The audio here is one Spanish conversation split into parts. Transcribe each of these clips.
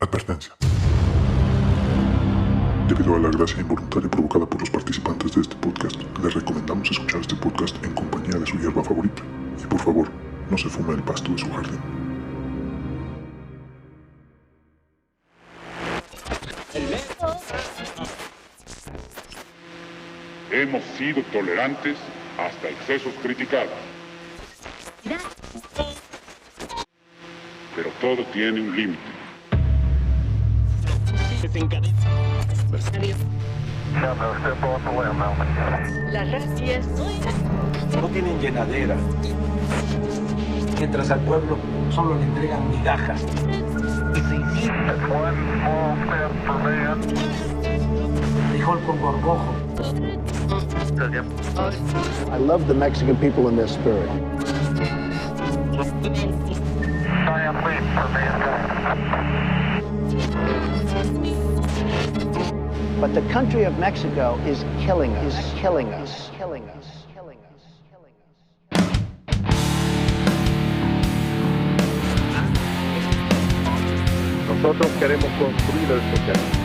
Advertencia. Debido a la gracia involuntaria provocada por los participantes de este podcast, les recomendamos escuchar este podcast en compañía de su hierba favorita. Y por favor, no se fume el pasto de su jardín. Hemos sido tolerantes hasta excesos criticados. Pero todo tiene un límite. Las racias No tienen llenadera. Mientras al pueblo solo le entregan migajas. Frijol con gorgojo. I love the Mexican people and their spirit. But the country of Mexico is killing us, killing us, killing us, killing us, killing us. Nosotros queremos construir el socialismo.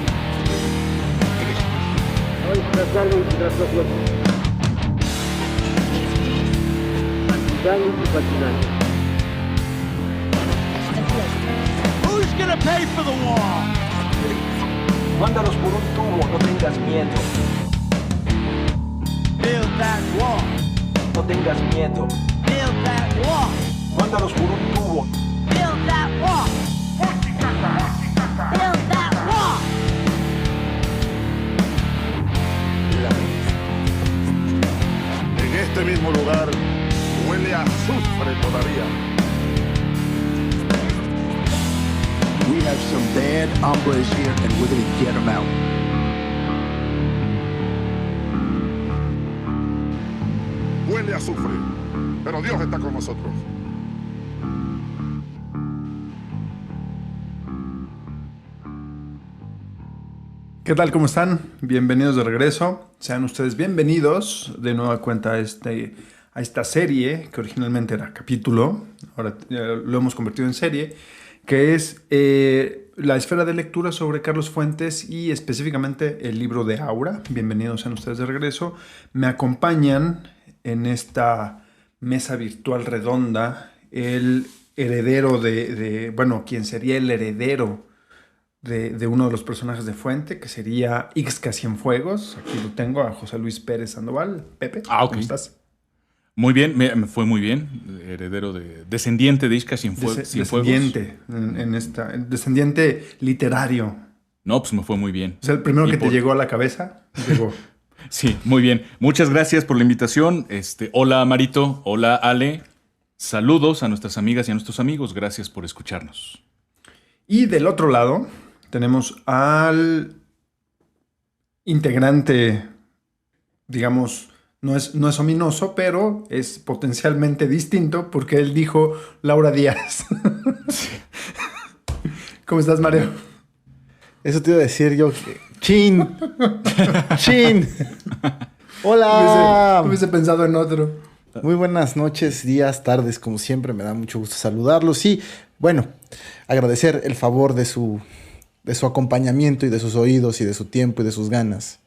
Who's gonna pay for the wall? Mándalos por un tubo, no tengas miedo. Build that wall. No tengas miedo. Build that wall. Mándalos por un tubo. Build that wall. Build that wall. En este mismo lugar huele a azufre todavía. We have some bad hombres here and we're going to get them out. Huele a azufre. Pero Dios está con nosotros. ¿Qué tal? ¿Cómo están? Bienvenidos de regreso. Sean ustedes bienvenidos de nueva cuenta a esta serie que originalmente era capítulo. Ahora lo hemos convertido en serie, que es la esfera de lectura sobre Carlos Fuentes y específicamente el libro de Aura. Bienvenidos sean ustedes de regreso. Me acompañan en esta mesa virtual redonda el heredero bueno, quien sería el heredero de uno de los personajes de Fuente, que sería Ixca Cienfuegos. Aquí lo tengo, a José Luis Pérez Sandoval. Pepe, ok. ¿Cómo estás? Muy bien, me fue muy bien. Heredero descendiente de Ixca Cienfuegos. Descendiente, descendiente literario. No, pues me fue muy bien. O sea, el primero que te llegó a la cabeza, llegó. Sí, muy bien. Muchas gracias por la invitación. Hola, Marito. Hola, Ale. Saludos a nuestras amigas y a nuestros amigos. Gracias por escucharnos. Y del otro lado tenemos al integrante, digamos, no es ominoso, pero es potencialmente distinto porque él dijo Laura Díaz. ¿Cómo estás, Mario? Eso te iba a decir yo. ¡Chin! ¡Chin! ¡Hola! Hubiese pensado en otro. Muy buenas noches, días, tardes, como siempre. Me da mucho gusto saludarlos. Y, bueno, agradecer el favor de su acompañamiento y de sus oídos y de su tiempo y de sus ganas.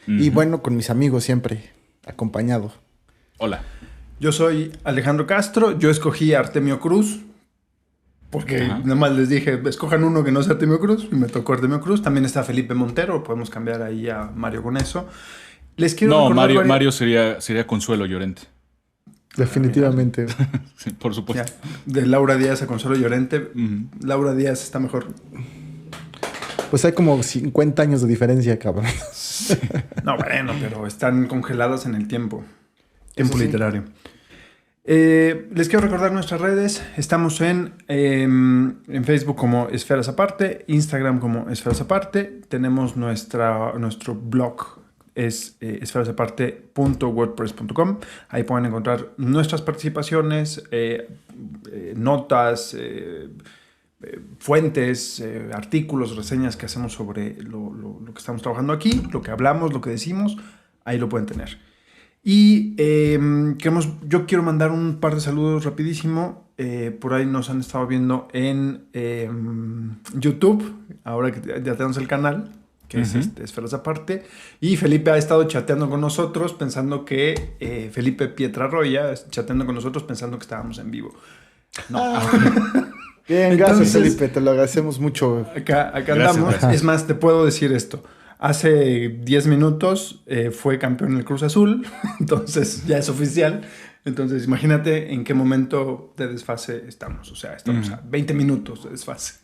Uh-huh. Y, bueno, con mis amigos siempre acompañado. Hola. Yo soy Alejandro Castro. Yo escogí a Artemio Cruz. Porque nada más les dije, escojan uno que no sea Artemio Cruz. Y me tocó Artemio Cruz. También está Felipe Montero. Podemos cambiar ahí a Mario con eso. Les quiero recordar Mario sería Consuelo Llorente. Definitivamente. Sí, por supuesto. Ya, de Laura Díaz a Consuelo Llorente. Laura Díaz está mejor. Pues hay como 50 años de diferencia, cabrón. Sí. No, bueno, pero están congeladas en el tiempo. Tiempo literario. Les quiero recordar nuestras redes. Estamos en Facebook como Esferas Aparte, Instagram como Esferas Aparte. Tenemos nuestro blog, es esferasaparte.wordpress.com. Ahí pueden encontrar nuestras participaciones, notas, fuentes, artículos, reseñas que hacemos sobre lo que estamos trabajando aquí, lo que hablamos, lo que decimos. Ahí lo pueden tener. Y yo quiero mandar un par de saludos rapidísimo. Por ahí nos han estado viendo en YouTube. ahora que ya tenemos el canal, que es Esferas Aparte. Y Felipe ha estado chateando con nosotros pensando que... Felipe Pietrarroya, chateando con nosotros pensando que estábamos en vivo. No. Bien, gracias, Felipe, te lo agradecemos mucho. Acá Gracias, andamos. gracias. Es más, te puedo decir esto. Hace 10 minutos fue campeón en el Cruz Azul, entonces ya es oficial. Entonces imagínate en qué momento de desfase estamos. O sea, estamos a 20 minutos de desfase.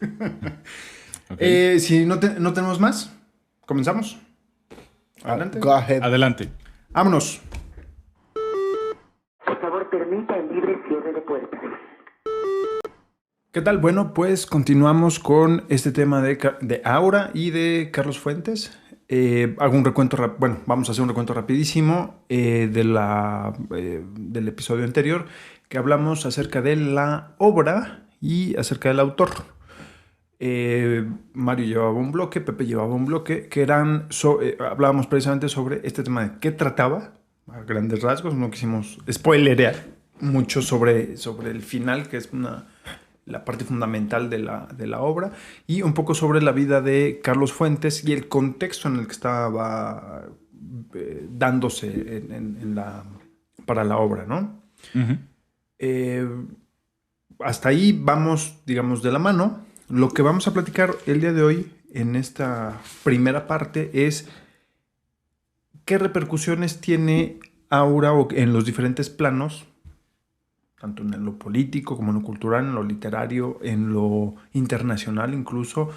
Ok. Si no tenemos más, comenzamos. Adelante. Go ahead. Adelante. Vámonos. Por favor, permita el libre cierre de puertas. ¿Qué tal? Bueno, pues continuamos con este tema de Aura y de Carlos Fuentes. Hago un recuento, vamos a hacer un recuento rapidísimo del episodio anterior, que hablamos acerca de la obra y acerca del autor. Mario llevaba un bloque, Pepe llevaba un bloque, que hablábamos precisamente sobre este tema de qué trataba, a grandes rasgos. No quisimos spoilerear mucho sobre el final, que es la parte fundamental de la obra, y un poco sobre la vida de Carlos Fuentes y el contexto en el que estaba dándose para la obra, ¿no? Hasta ahí vamos, digamos, de la mano. Lo que vamos a platicar el día de hoy en esta primera parte es qué repercusiones tiene Aura en los diferentes planos, tanto en lo político como en lo cultural, en lo literario, en lo internacional incluso,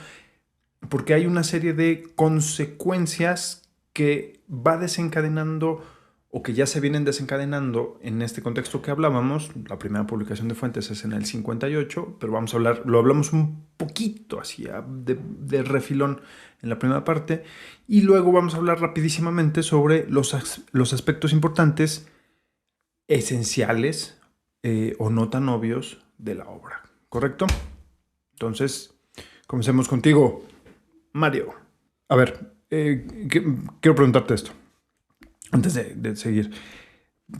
porque hay una serie de consecuencias que va desencadenando o que ya se vienen desencadenando en este contexto que hablábamos. La primera publicación de Fuentes es en el 58, pero lo hablamos un poquito así de refilón en la primera parte, y luego vamos a hablar rapidísimamente sobre los aspectos importantes, esenciales, o no tan obvios de la obra, ¿correcto? Entonces, comencemos contigo, Mario. A ver, quiero preguntarte esto, antes de seguir,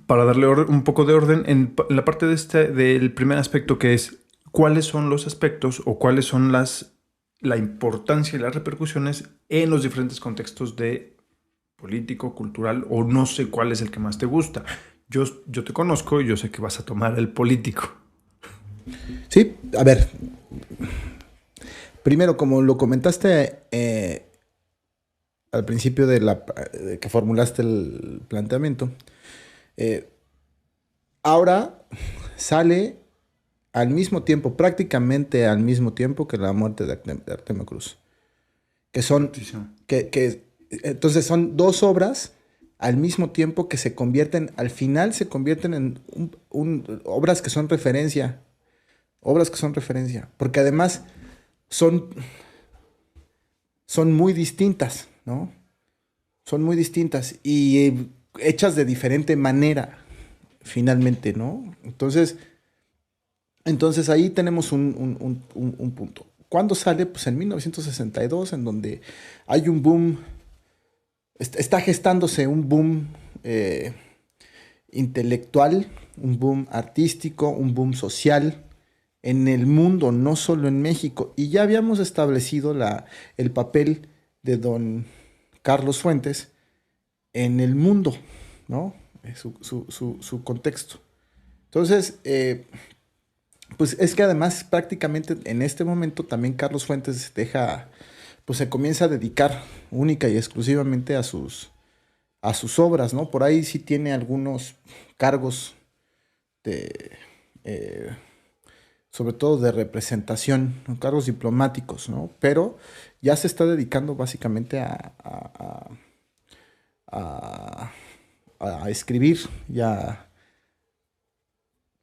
para darle un poco de orden, en la parte del primer aspecto, que es cuáles son los aspectos o cuáles son la importancia y las repercusiones en los diferentes contextos de político, cultural, o no sé cuál es el que más te gusta. Yo te conozco y yo sé que vas a tomar el político. Sí, a ver. Primero, como lo comentaste al principio de que formulaste el planteamiento, Aura sale al mismo tiempo, prácticamente al mismo tiempo que la muerte de Artemio Cruz. Que son, entonces son dos obras al mismo tiempo que al final se convierten en obras que son referencia. Obras que son referencia. Porque además son muy distintas, ¿no? Son muy distintas y hechas de diferente manera, finalmente, ¿no? Entonces ahí tenemos un punto. ¿Cuándo sale? Pues en 1962, en donde hay un boom. Está gestándose un boom intelectual, un boom artístico, un boom social en el mundo, no solo en México. Y ya habíamos establecido el papel de don Carlos Fuentes en el mundo, ¿no? Su contexto. Entonces, pues es que además prácticamente en este momento también Carlos Fuentes se comienza a dedicar única y exclusivamente a sus obras, ¿no? Por ahí sí tiene algunos cargos sobre todo de representación, ¿no? Cargos diplomáticos, ¿no? Pero ya se está dedicando básicamente a escribir y a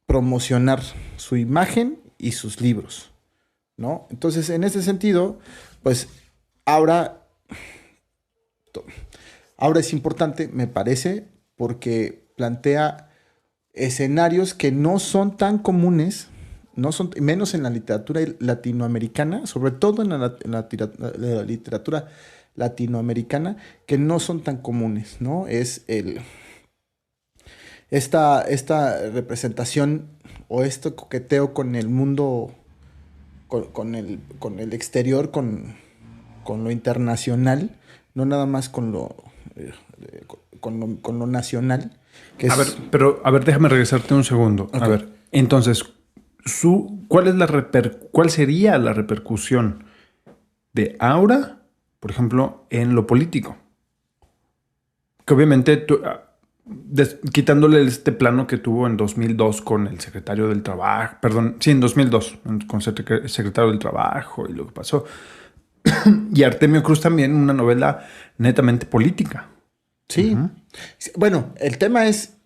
promocionar su imagen y sus libros, ¿no? Entonces, en ese sentido, pues Ahora es importante, me parece, porque plantea escenarios que no son tan comunes, menos en la literatura latinoamericana, sobre todo en la literatura latinoamericana, que no son tan comunes, ¿no? Es esta representación o este coqueteo con el mundo, con el exterior, con lo internacional, no nada más con lo nacional. Que a ver, pero déjame regresarte un segundo. Okay. A ver, entonces, ¿cuál sería la repercusión de Aura, por ejemplo, en lo político? Que obviamente, quitándole este plano que tuvo en 2002 con el secretario del Trabajo, en 2002, con el secretario del Trabajo y lo que pasó. Y Artemio Cruz también, una novela netamente política. Sí. Uh-huh. Bueno, el tema es,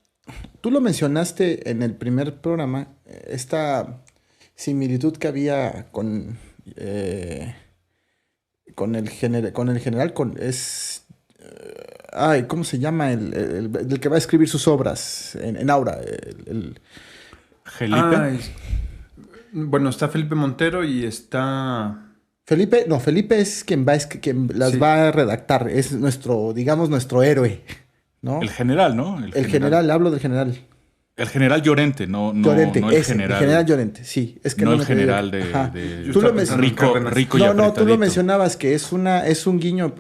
tú lo mencionaste en el primer programa, esta similitud que había con el general, ¿cómo se llama? El que va a escribir sus obras en Aura. ¿Felipe? Bueno, está Felipe Montero y está... Felipe es quien las va a redactar. Es nuestro héroe, ¿no? El general, ¿no? El general, hablo del general. El general Llorente, no Llorente, no el general. El general Llorente, sí. Es que no el general de tú lo rico y apretadito. Tú lo mencionabas que es un guiño,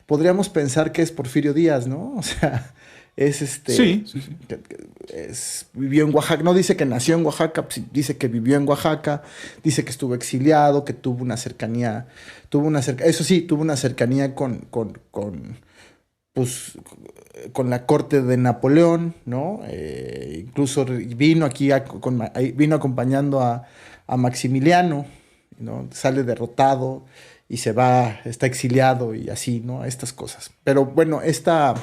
podríamos pensar que es Porfirio Díaz, ¿no? O sea, es Sí. Vivió en Oaxaca, no dice que nació en Oaxaca, dice que vivió en Oaxaca, dice que estuvo exiliado, que tuvo una cercanía con la corte de Napoleón, ¿no? Incluso vino acompañando a Maximiliano, ¿no? Sale derrotado y se va, está exiliado y así, ¿no? Estas cosas. Pero bueno, este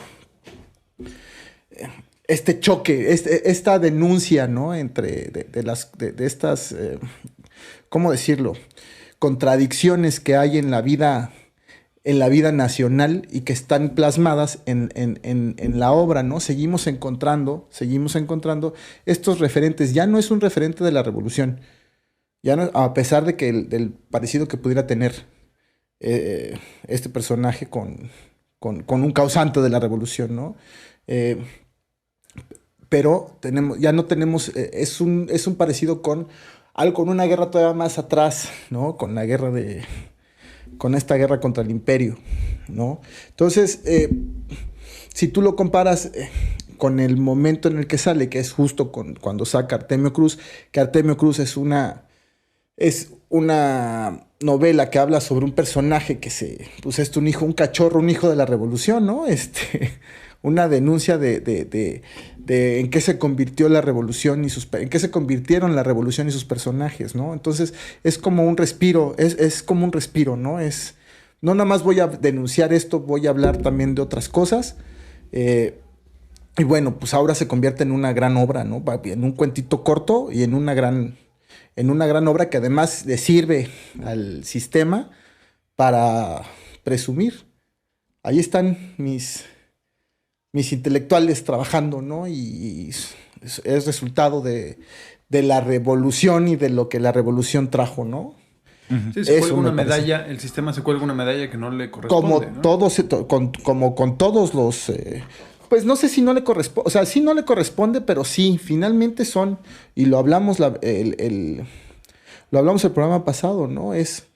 choque, esta denuncia, ¿no? Entre de estas, ¿cómo decirlo? Contradicciones que hay en la vida nacional y que están plasmadas en la obra, ¿no? Seguimos encontrando estos referentes. Ya no es un referente de la revolución, ya no, a pesar de que del parecido que pudiera tener este personaje con un causante de la revolución, ¿no? Pero ya no tenemos, es un parecido con una guerra todavía más atrás, ¿no? Con esta guerra contra el imperio, ¿no? Entonces, si tú lo comparas con el momento en el que sale, que es justo cuando saca Artemio Cruz, que Artemio Cruz es una novela que habla sobre un personaje que es un hijo de la revolución, ¿no? Una denuncia de en qué se convirtió la revolución en qué se convirtieron la revolución y sus personajes, ¿no? Entonces es como un respiro, es como un respiro, ¿no? No nada más voy a denunciar esto, voy a hablar también de otras cosas. Y bueno, pues ahora se convierte en una gran obra, ¿no? En un cuentito corto y en una gran obra que además le sirve al sistema para presumir. Ahí están mis intelectuales trabajando, ¿no? Y es resultado de la revolución y de lo que la revolución trajo, ¿no? Sí, se cuelga una medalla, el sistema se cuelga una medalla que no le corresponde, como con todos los... pues no sé si no le corresponde, o sea, sí no le corresponde, pero sí, finalmente son, y lo hablamos el programa pasado, ¿no? Es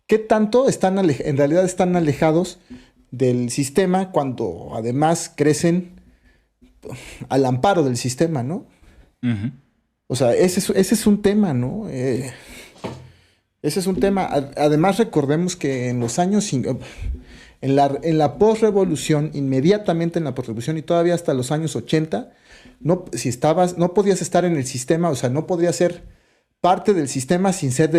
qué tanto en realidad están alejados del sistema cuando además crecen al amparo del sistema, ¿no? Uh-huh. O sea, ese es un tema, ¿no? Ese es un tema. Además, recordemos que en los años... En la posrevolución, inmediatamente en la posrevolución y todavía hasta los años 80, no podías estar en el sistema, o sea, no podías ser parte del sistema sin ser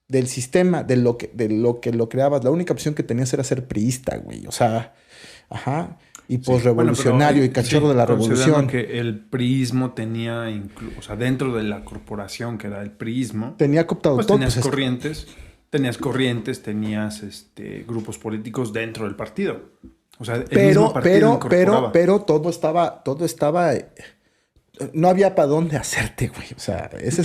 del sistema, de lo que lo creabas. La única opción que tenías era ser priista, güey. O sea, ajá. Y posrevolucionario, y cachorro de la revolución. Que el priismo tenía, o sea, dentro de la corporación que era el priismo, tenía cooptado pues todo. Tenías corrientes, tenías grupos políticos dentro del partido. O sea, pero todo estaba no había para dónde hacerte, güey. O sea, ese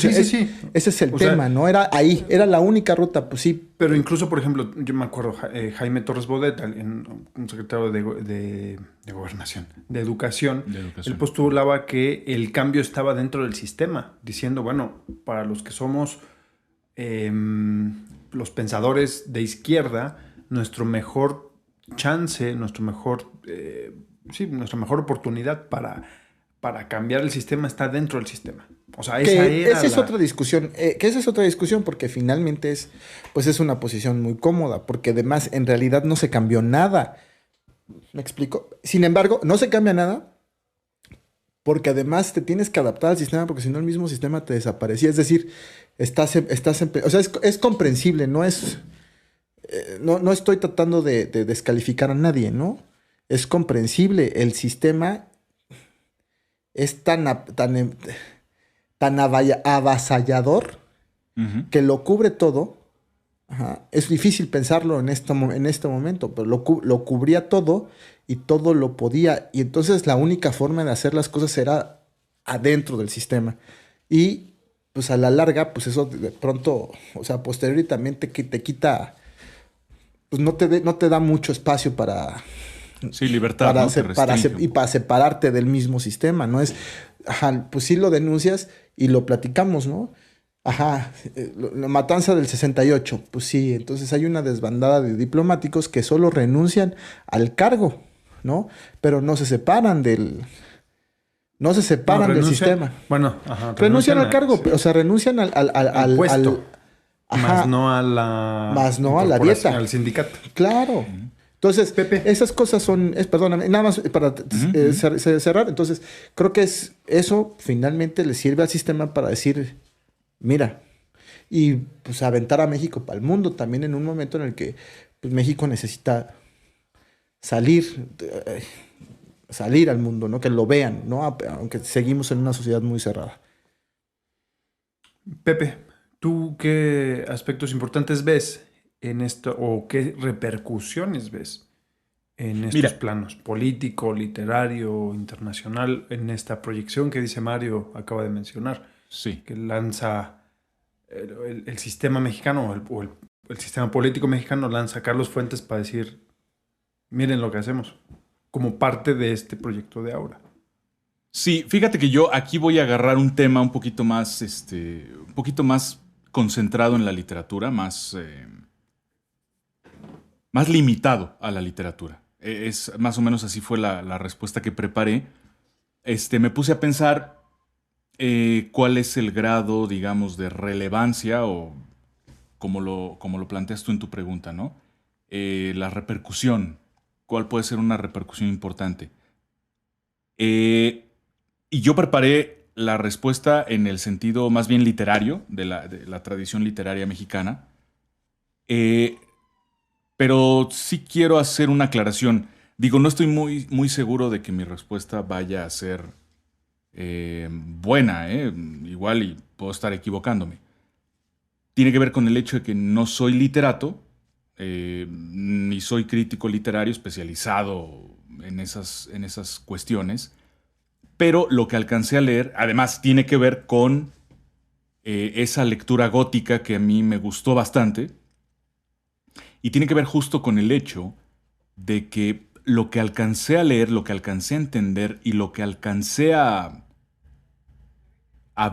es el tema, ¿no? Era ahí, era la única ruta, pues sí. Pero incluso, por ejemplo, yo me acuerdo, Jaime Torres Bodet, un secretario de Gobernación, de Educación, él postulaba que el cambio estaba dentro del sistema, diciendo, bueno, para los que somos los pensadores de izquierda, nuestro mejor chance, nuestra mejor oportunidad para cambiar el sistema está dentro del sistema. O sea, esa es otra discusión. Esa es otra discusión porque finalmente es una posición muy cómoda, porque además en realidad no se cambió nada. ¿Me explico? Sin embargo, no se cambia nada porque además te tienes que adaptar al sistema, porque si no el mismo sistema te desaparecía. Es decir, o sea, es comprensible, no estoy tratando de descalificar a nadie, ¿no? Es comprensible. El sistema es tan avasallador que lo cubre todo. Ajá. Es difícil pensarlo en este momento, pero lo cubría todo y todo lo podía. Y entonces la única forma de hacer las cosas era adentro del sistema. Y pues a la larga, pues eso de pronto, o sea, posteriori también te quita, pues no te da mucho espacio para... Sí, libertad, para separarte del mismo sistema, ¿no? Pues sí lo denuncias y lo platicamos, ¿no? La matanza del 68, pues sí, entonces hay una desbandada de diplomáticos que solo renuncian al cargo, ¿no? Pero no se separan del sistema. Bueno, renuncian al cargo, o sea, renuncian al puesto. Más no a la dieta. Al sindicato. Claro. Entonces, Pepe, esas cosas son... perdóname, nada más para cerrar. Entonces, creo que eso finalmente le sirve al sistema para decir, mira, y pues aventar a México para el mundo también en un momento en el que pues, México necesita salir al mundo, ¿no? Que lo vean, ¿no? Aunque seguimos en una sociedad muy cerrada. Pepe, ¿tú qué aspectos importantes ves en esto, o qué repercusiones ves en estos planos político, literario, internacional, en esta proyección que dice Mario acaba de mencionar? Sí. Que lanza el sistema mexicano o el sistema político mexicano lanza a Carlos Fuentes para decir, miren lo que hacemos, como parte de este proyecto de Aura. Sí, fíjate que yo aquí voy a agarrar un tema un poquito más concentrado en la literatura, más limitado a la literatura. Es más o menos así fue la respuesta que preparé. Me puse a pensar cuál es el grado, digamos, de relevancia, o como lo planteas tú en tu pregunta, ¿no? La repercusión. ¿Cuál puede ser una repercusión importante? Y yo preparé la respuesta en el sentido más bien literario, de la tradición literaria mexicana. Pero sí quiero hacer una aclaración. Digo, no estoy muy, muy seguro de que mi respuesta vaya a ser buena. Igual y puedo estar equivocándome. Tiene que ver con el hecho de que no soy literato, ni soy crítico literario especializado en esas cuestiones. Pero lo que alcancé a leer, además, tiene que ver con esa lectura gótica que a mí me gustó bastante. Y tiene que ver justo con el hecho de que lo que alcancé a leer, lo que alcancé a entender y lo que alcancé a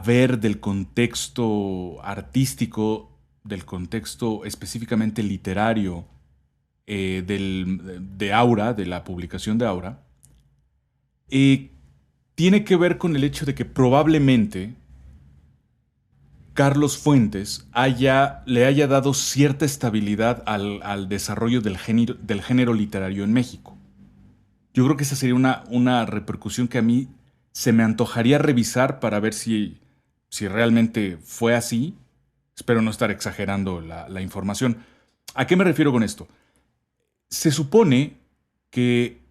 ver del contexto artístico, del contexto específicamente literario de Aura, de la publicación de Aura, tiene que ver con el hecho de que probablemente Carlos Fuentes le haya dado cierta estabilidad al desarrollo del género literario en México. Yo creo que esa sería una repercusión que a mí se me antojaría revisar para ver si realmente fue así. Espero no estar exagerando la información. ¿A qué me refiero con esto? Se supone que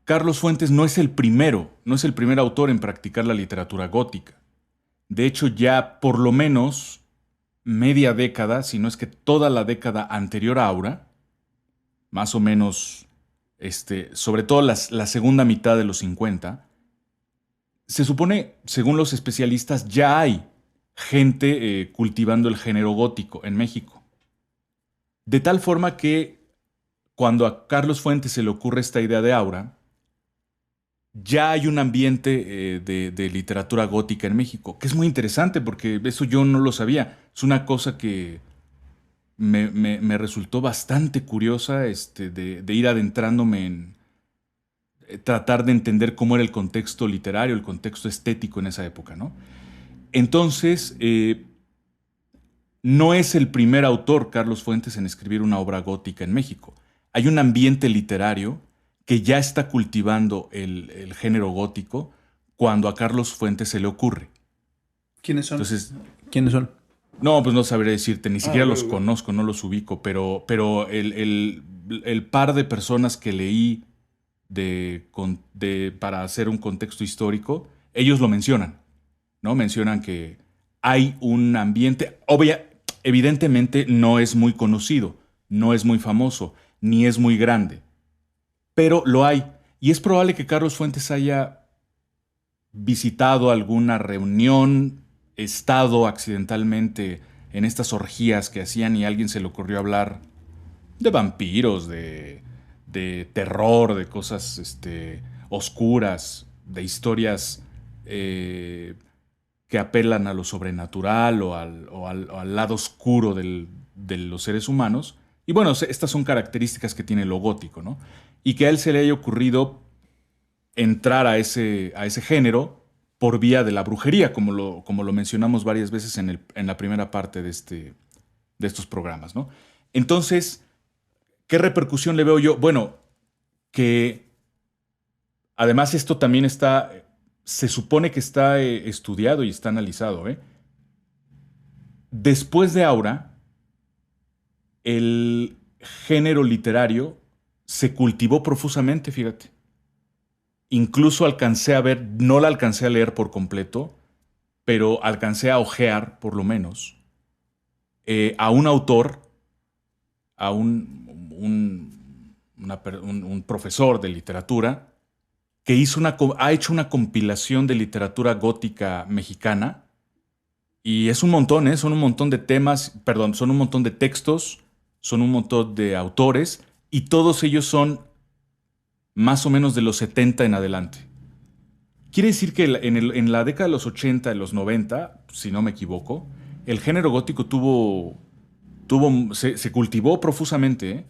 Carlos Fuentes no es el primer autor en practicar la literatura gótica. De hecho, ya por lo menos media década, si no es que toda la década anterior a Aura, más o menos, sobre todo la segunda mitad de los 50, se supone, según los especialistas, ya hay gente cultivando el género gótico en México. De tal forma que cuando a Carlos Fuentes se le ocurre esta idea de Aura, ya hay un ambiente de literatura gótica en México, que es muy interesante porque eso yo no lo sabía. Es una cosa que me resultó bastante curiosa de ir adentrándome en tratar de entender cómo era el contexto literario, el contexto estético en esa época, ¿no? Entonces, no es el primer autor, Carlos Fuentes, en escribir una obra gótica en México. Hay un ambiente literario que ya está cultivando el género gótico cuando a Carlos Fuentes se le ocurre. ¿Quiénes son? Entonces, ¿quiénes son? No, pues no sabré decirte, ni siquiera los conozco, no los ubico, pero el par de personas que leí para hacer un contexto histórico, ellos lo mencionan, ¿no? Mencionan que hay un ambiente, evidentemente no es muy conocido, no es muy famoso, ni es muy grande, pero lo hay. Y es probable que Carlos Fuentes haya visitado alguna reunión, estado accidentalmente en estas orgías que hacían y a alguien se le ocurrió hablar de vampiros, de terror, de cosas oscuras, de historias que apelan a lo sobrenatural o al lado oscuro de los seres humanos. Y bueno, estas son características que tiene lo gótico, ¿no? Y que a él se le haya ocurrido entrar a ese género por vía de la brujería, como lo mencionamos varias veces en la primera parte de estos programas, ¿no? Entonces, ¿qué repercusión le veo yo? Bueno, que además esto también se supone que está estudiado y está analizado, ¿eh? Después de Aura, el género literario se cultivó profusamente, fíjate. Incluso alcancé a ver, no la alcancé a leer por completo, pero alcancé a ojear, por lo menos, a un autor, a un profesor de literatura, que ha hecho una compilación de literatura gótica mexicana, y es un montón, son un montón de temas, son un montón de textos, son un montón de autores, y todos ellos son más o menos de los 70 en adelante. Quiere decir que en la década de los 80, de los 90, si no me equivoco, el género gótico se cultivó profusamente.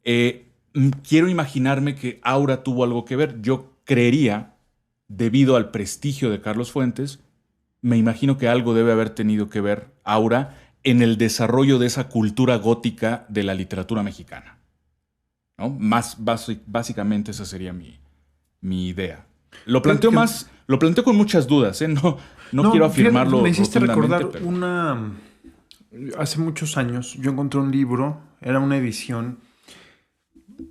Quiero imaginarme que Aura tuvo algo que ver. Yo creería, debido al prestigio de Carlos Fuentes, me imagino que algo debe haber tenido que ver Aura en el desarrollo de esa cultura gótica de la literatura mexicana, ¿no? Básicamente esa sería mi idea. Lo planteo con muchas dudas, ¿eh? No quiero afirmarlo. Me hiciste recordar pero... hace muchos años yo encontré un libro, era una edición,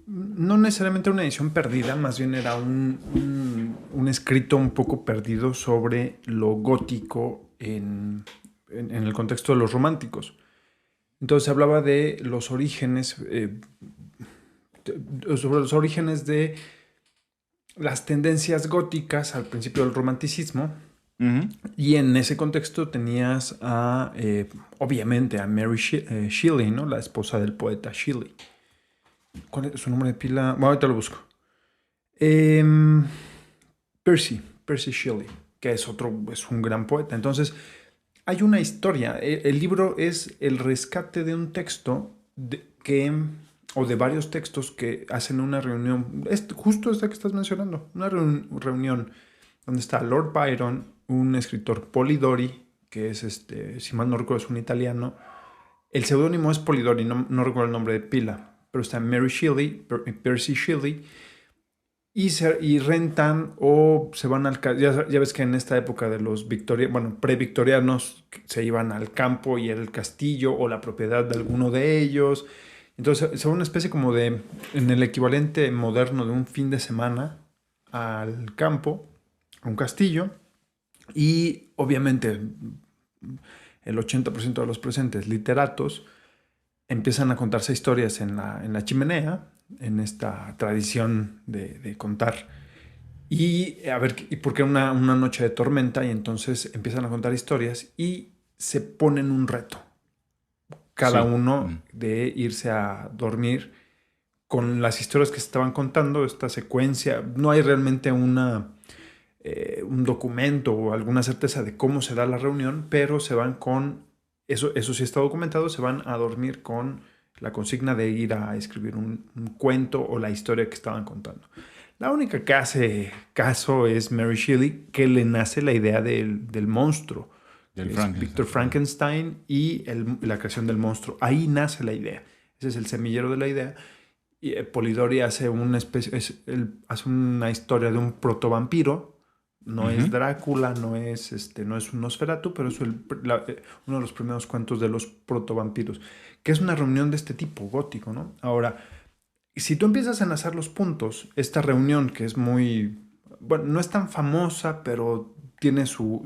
no necesariamente una edición perdida, más bien era un escrito un poco perdido sobre lo gótico en el contexto de los románticos. Entonces hablaba de los orígenes, sobre los orígenes de las tendencias góticas al principio del romanticismo. Uh-huh. Y en ese contexto tenías obviamente a Mary Shelley, ¿no? La esposa del poeta Shelley. ¿Cuál es su nombre de pila? Bueno, ahorita lo busco. Percy Shelley, que es un gran poeta. Entonces, hay una historia. El libro es el rescate de un texto o de varios textos que hacen una reunión, justo esta que estás mencionando, una reunión donde está Lord Byron, un escritor Polidori, que es, si mal no recuerdo, es un italiano. El seudónimo es Polidori, no recuerdo el nombre de pila, pero está Mary Shelley, Percy Shelley, y rentan o se van al... Ya ves que en esta época de los pre-victorianos se iban al campo y el castillo o la propiedad de alguno de ellos. Entonces se va una especie como en el equivalente moderno de un fin de semana al campo, a un castillo, y obviamente el 80% de los presentes literatos empiezan a contarse historias en la chimenea, en esta tradición de contar. Y porque una noche de tormenta, y entonces empiezan a contar historias y se ponen un reto. Cada uno de irse a dormir con las historias que se estaban contando, esta secuencia. No hay realmente un documento o alguna certeza de cómo se da la reunión, pero se van con eso sí está documentado, se van a dormir con la consigna de ir a escribir un cuento o la historia que estaban contando. La única que hace caso es Mary Shelley, que le nace la idea del monstruo. Víctor Frankenstein y la creación del monstruo. Ahí nace la idea. Ese es el semillero de la idea. Y Polidori hace hace una historia de un protovampiro. No es Drácula, no es un Nosferatu, pero es uno de los primeros cuentos de los protovampiros, que es una reunión de este tipo, gótico, ¿no? Ahora, si tú empiezas a enlazar los puntos, esta reunión que es muy... Bueno, no es tan famosa, pero tiene su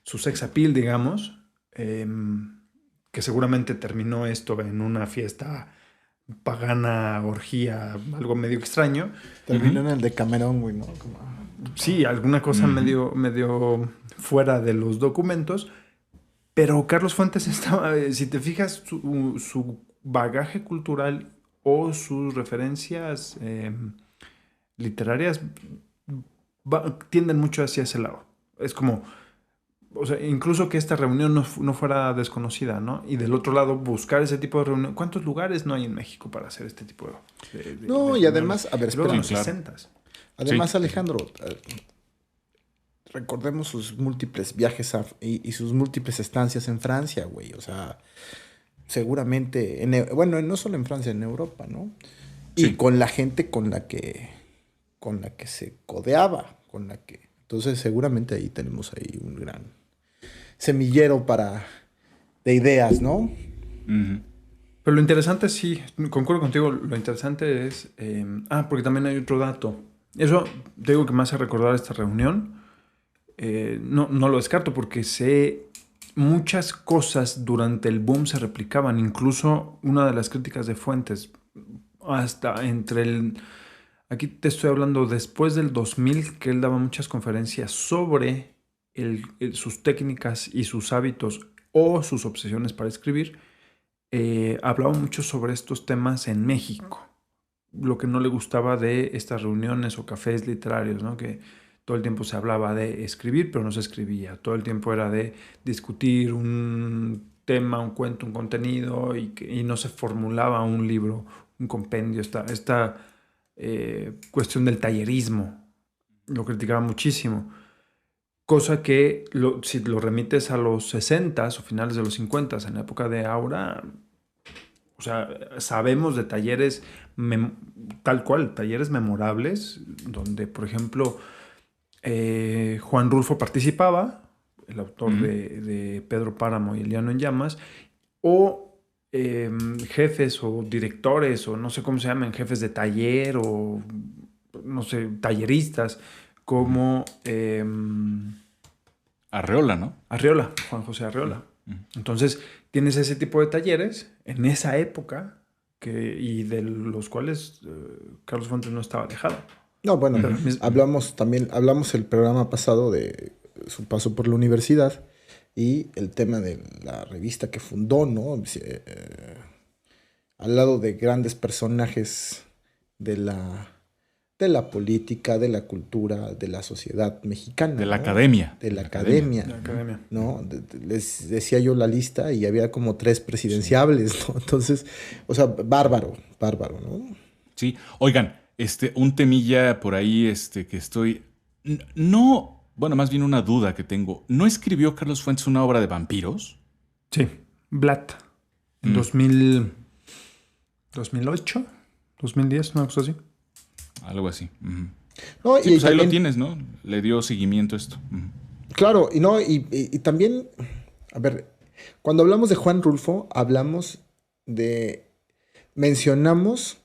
sex appeal, digamos, que seguramente terminó esto en una fiesta pagana, orgía, algo medio extraño. Terminó en el Decamerón, güey, ¿no? Sí, alguna cosa medio fuera de los documentos, pero Carlos Fuentes estaba, si te fijas, su bagaje cultural o sus referencias literarias tienden mucho hacia ese lado. Es como, o sea, incluso que esta reunión no fuera desconocida, ¿no? Y del otro lado, buscar ese tipo de reunión. ¿Cuántos lugares no hay en México para hacer este tipo de no, y además, a ver, espera, en los 60s. Además, sí. Alejandro, recordemos sus múltiples viajes y sus múltiples estancias en Francia, güey. O sea, seguramente, no solo en Francia, en Europa, ¿no? Y con la gente con la que se codeaba, entonces seguramente ahí tenemos ahí un gran semillero de ideas, ¿no? Pero lo interesante, sí, concuerdo contigo, lo interesante es... porque también hay otro dato. Eso, te digo que me hace recordar esta reunión. No lo descarto porque sé muchas cosas durante el boom se replicaban. Incluso una de las críticas de Fuentes, hasta aquí te estoy hablando después del 2000, que él daba muchas conferencias sobre sus técnicas y sus hábitos o sus obsesiones para escribir. Hablaba mucho sobre estos temas en México. Lo que no le gustaba de estas reuniones o cafés literarios, ¿no? Que todo el tiempo se hablaba de escribir, pero no se escribía. Todo el tiempo era de discutir un tema, un cuento, un contenido y no se formulaba un libro, un compendio. Esta cuestión del tallerismo lo criticaba muchísimo. Cosa que si lo remites a los 60s o finales de los 50s, en la época de Aura, o sea, sabemos de talleres tal cual, talleres memorables, donde, por ejemplo, Juan Rulfo participaba, el autor de Pedro Páramo y El Llano en Llamas, o jefes o directores, o no sé cómo se llaman, jefes de taller, o no sé, talleristas, como... Arreola, ¿no? Arreola, Juan José Arreola. Entonces, tienes ese tipo de talleres en esa época y de los cuales Carlos Fuentes no estaba alejado. No, bueno, hablamos el programa pasado de su paso por la universidad y el tema de la revista que fundó, ¿no? Al lado de grandes personajes de la política, de la cultura, de la sociedad mexicana. De la academia. De la academia. ¿No? Les decía yo la lista y había como 3 presidenciables, ¿no? Entonces, o sea, bárbaro, ¿no? Sí. Oigan, un temilla por ahí que estoy... No, bueno, más bien una duda que tengo. ¿No escribió Carlos Fuentes una obra de vampiros? Sí, Blatt. En 2008, 2010, una cosa así. Algo así. No, sí, y pues también, ahí lo tienes, ¿no? Le dio seguimiento a esto. Claro, y también, a ver, cuando hablamos de Juan Rulfo, mencionamos,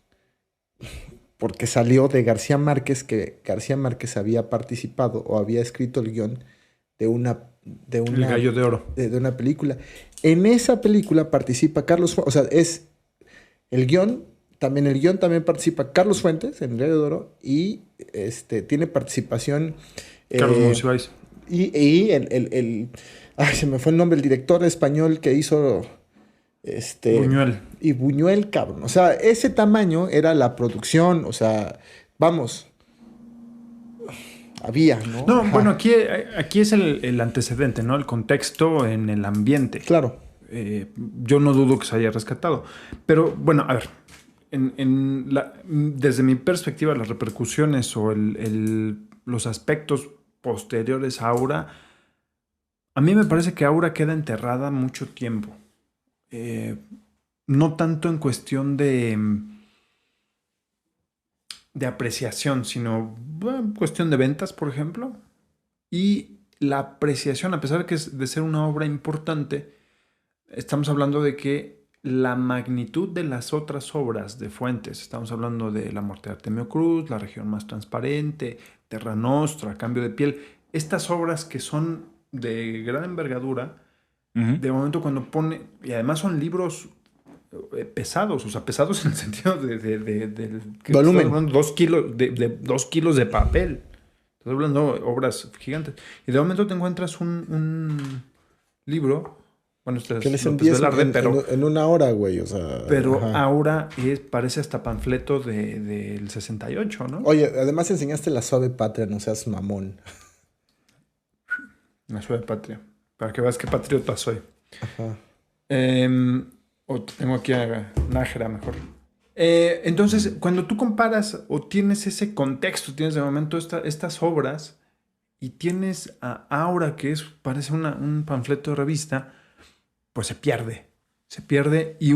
porque salió de García Márquez, que García Márquez había participado o había escrito el guión de El Gallo de Oro. De una película. En esa película participa Carlos Fuentes, o sea, es el guión también participa Carlos Fuentes en El Gallo de Oro y tiene participación Carlos Monsiváis. Y se me fue el nombre, el director español que hizo Buñuel. Y Buñuel, cabrón. O sea, ese tamaño era la producción, o sea, vamos. había, ¿no? No, Ajá. bueno, aquí es el antecedente, ¿no? El contexto en el ambiente. Claro. Yo no dudo que se haya rescatado. Pero bueno, a ver, desde mi perspectiva, las repercusiones o los aspectos posteriores a Aura, a mí me parece que Aura queda enterrada mucho tiempo. No tanto en cuestión de apreciación, sino cuestión de ventas, por ejemplo. Y la apreciación, a pesar de ser una obra importante, estamos hablando de que la magnitud de las otras obras de Fuentes, estamos hablando de La muerte de Artemio Cruz, La región más transparente, Terra Nostra, Cambio de piel, estas obras que son de gran envergadura, de momento cuando pone, y además son libros pesados, o sea, pesados en el sentido de volumen. 2 kilos de 2 kilos de papel. Estás hablando de obras gigantes. Y de momento te encuentras un libro. Bueno, este Que es les López Velarde, pero en una hora, güey, o sea... pero ajá. Aura parece hasta panfleto del 68, ¿no? Oye, además enseñaste La suave patria, no seas mamón. La suave patria. Para que veas qué patriota soy. Ajá. O tengo aquí a Nájera mejor. Entonces, cuando tú comparas o tienes ese contexto, tienes de momento estas obras y tienes a Aura, que parece un panfleto de revista, pues se pierde. Se pierde y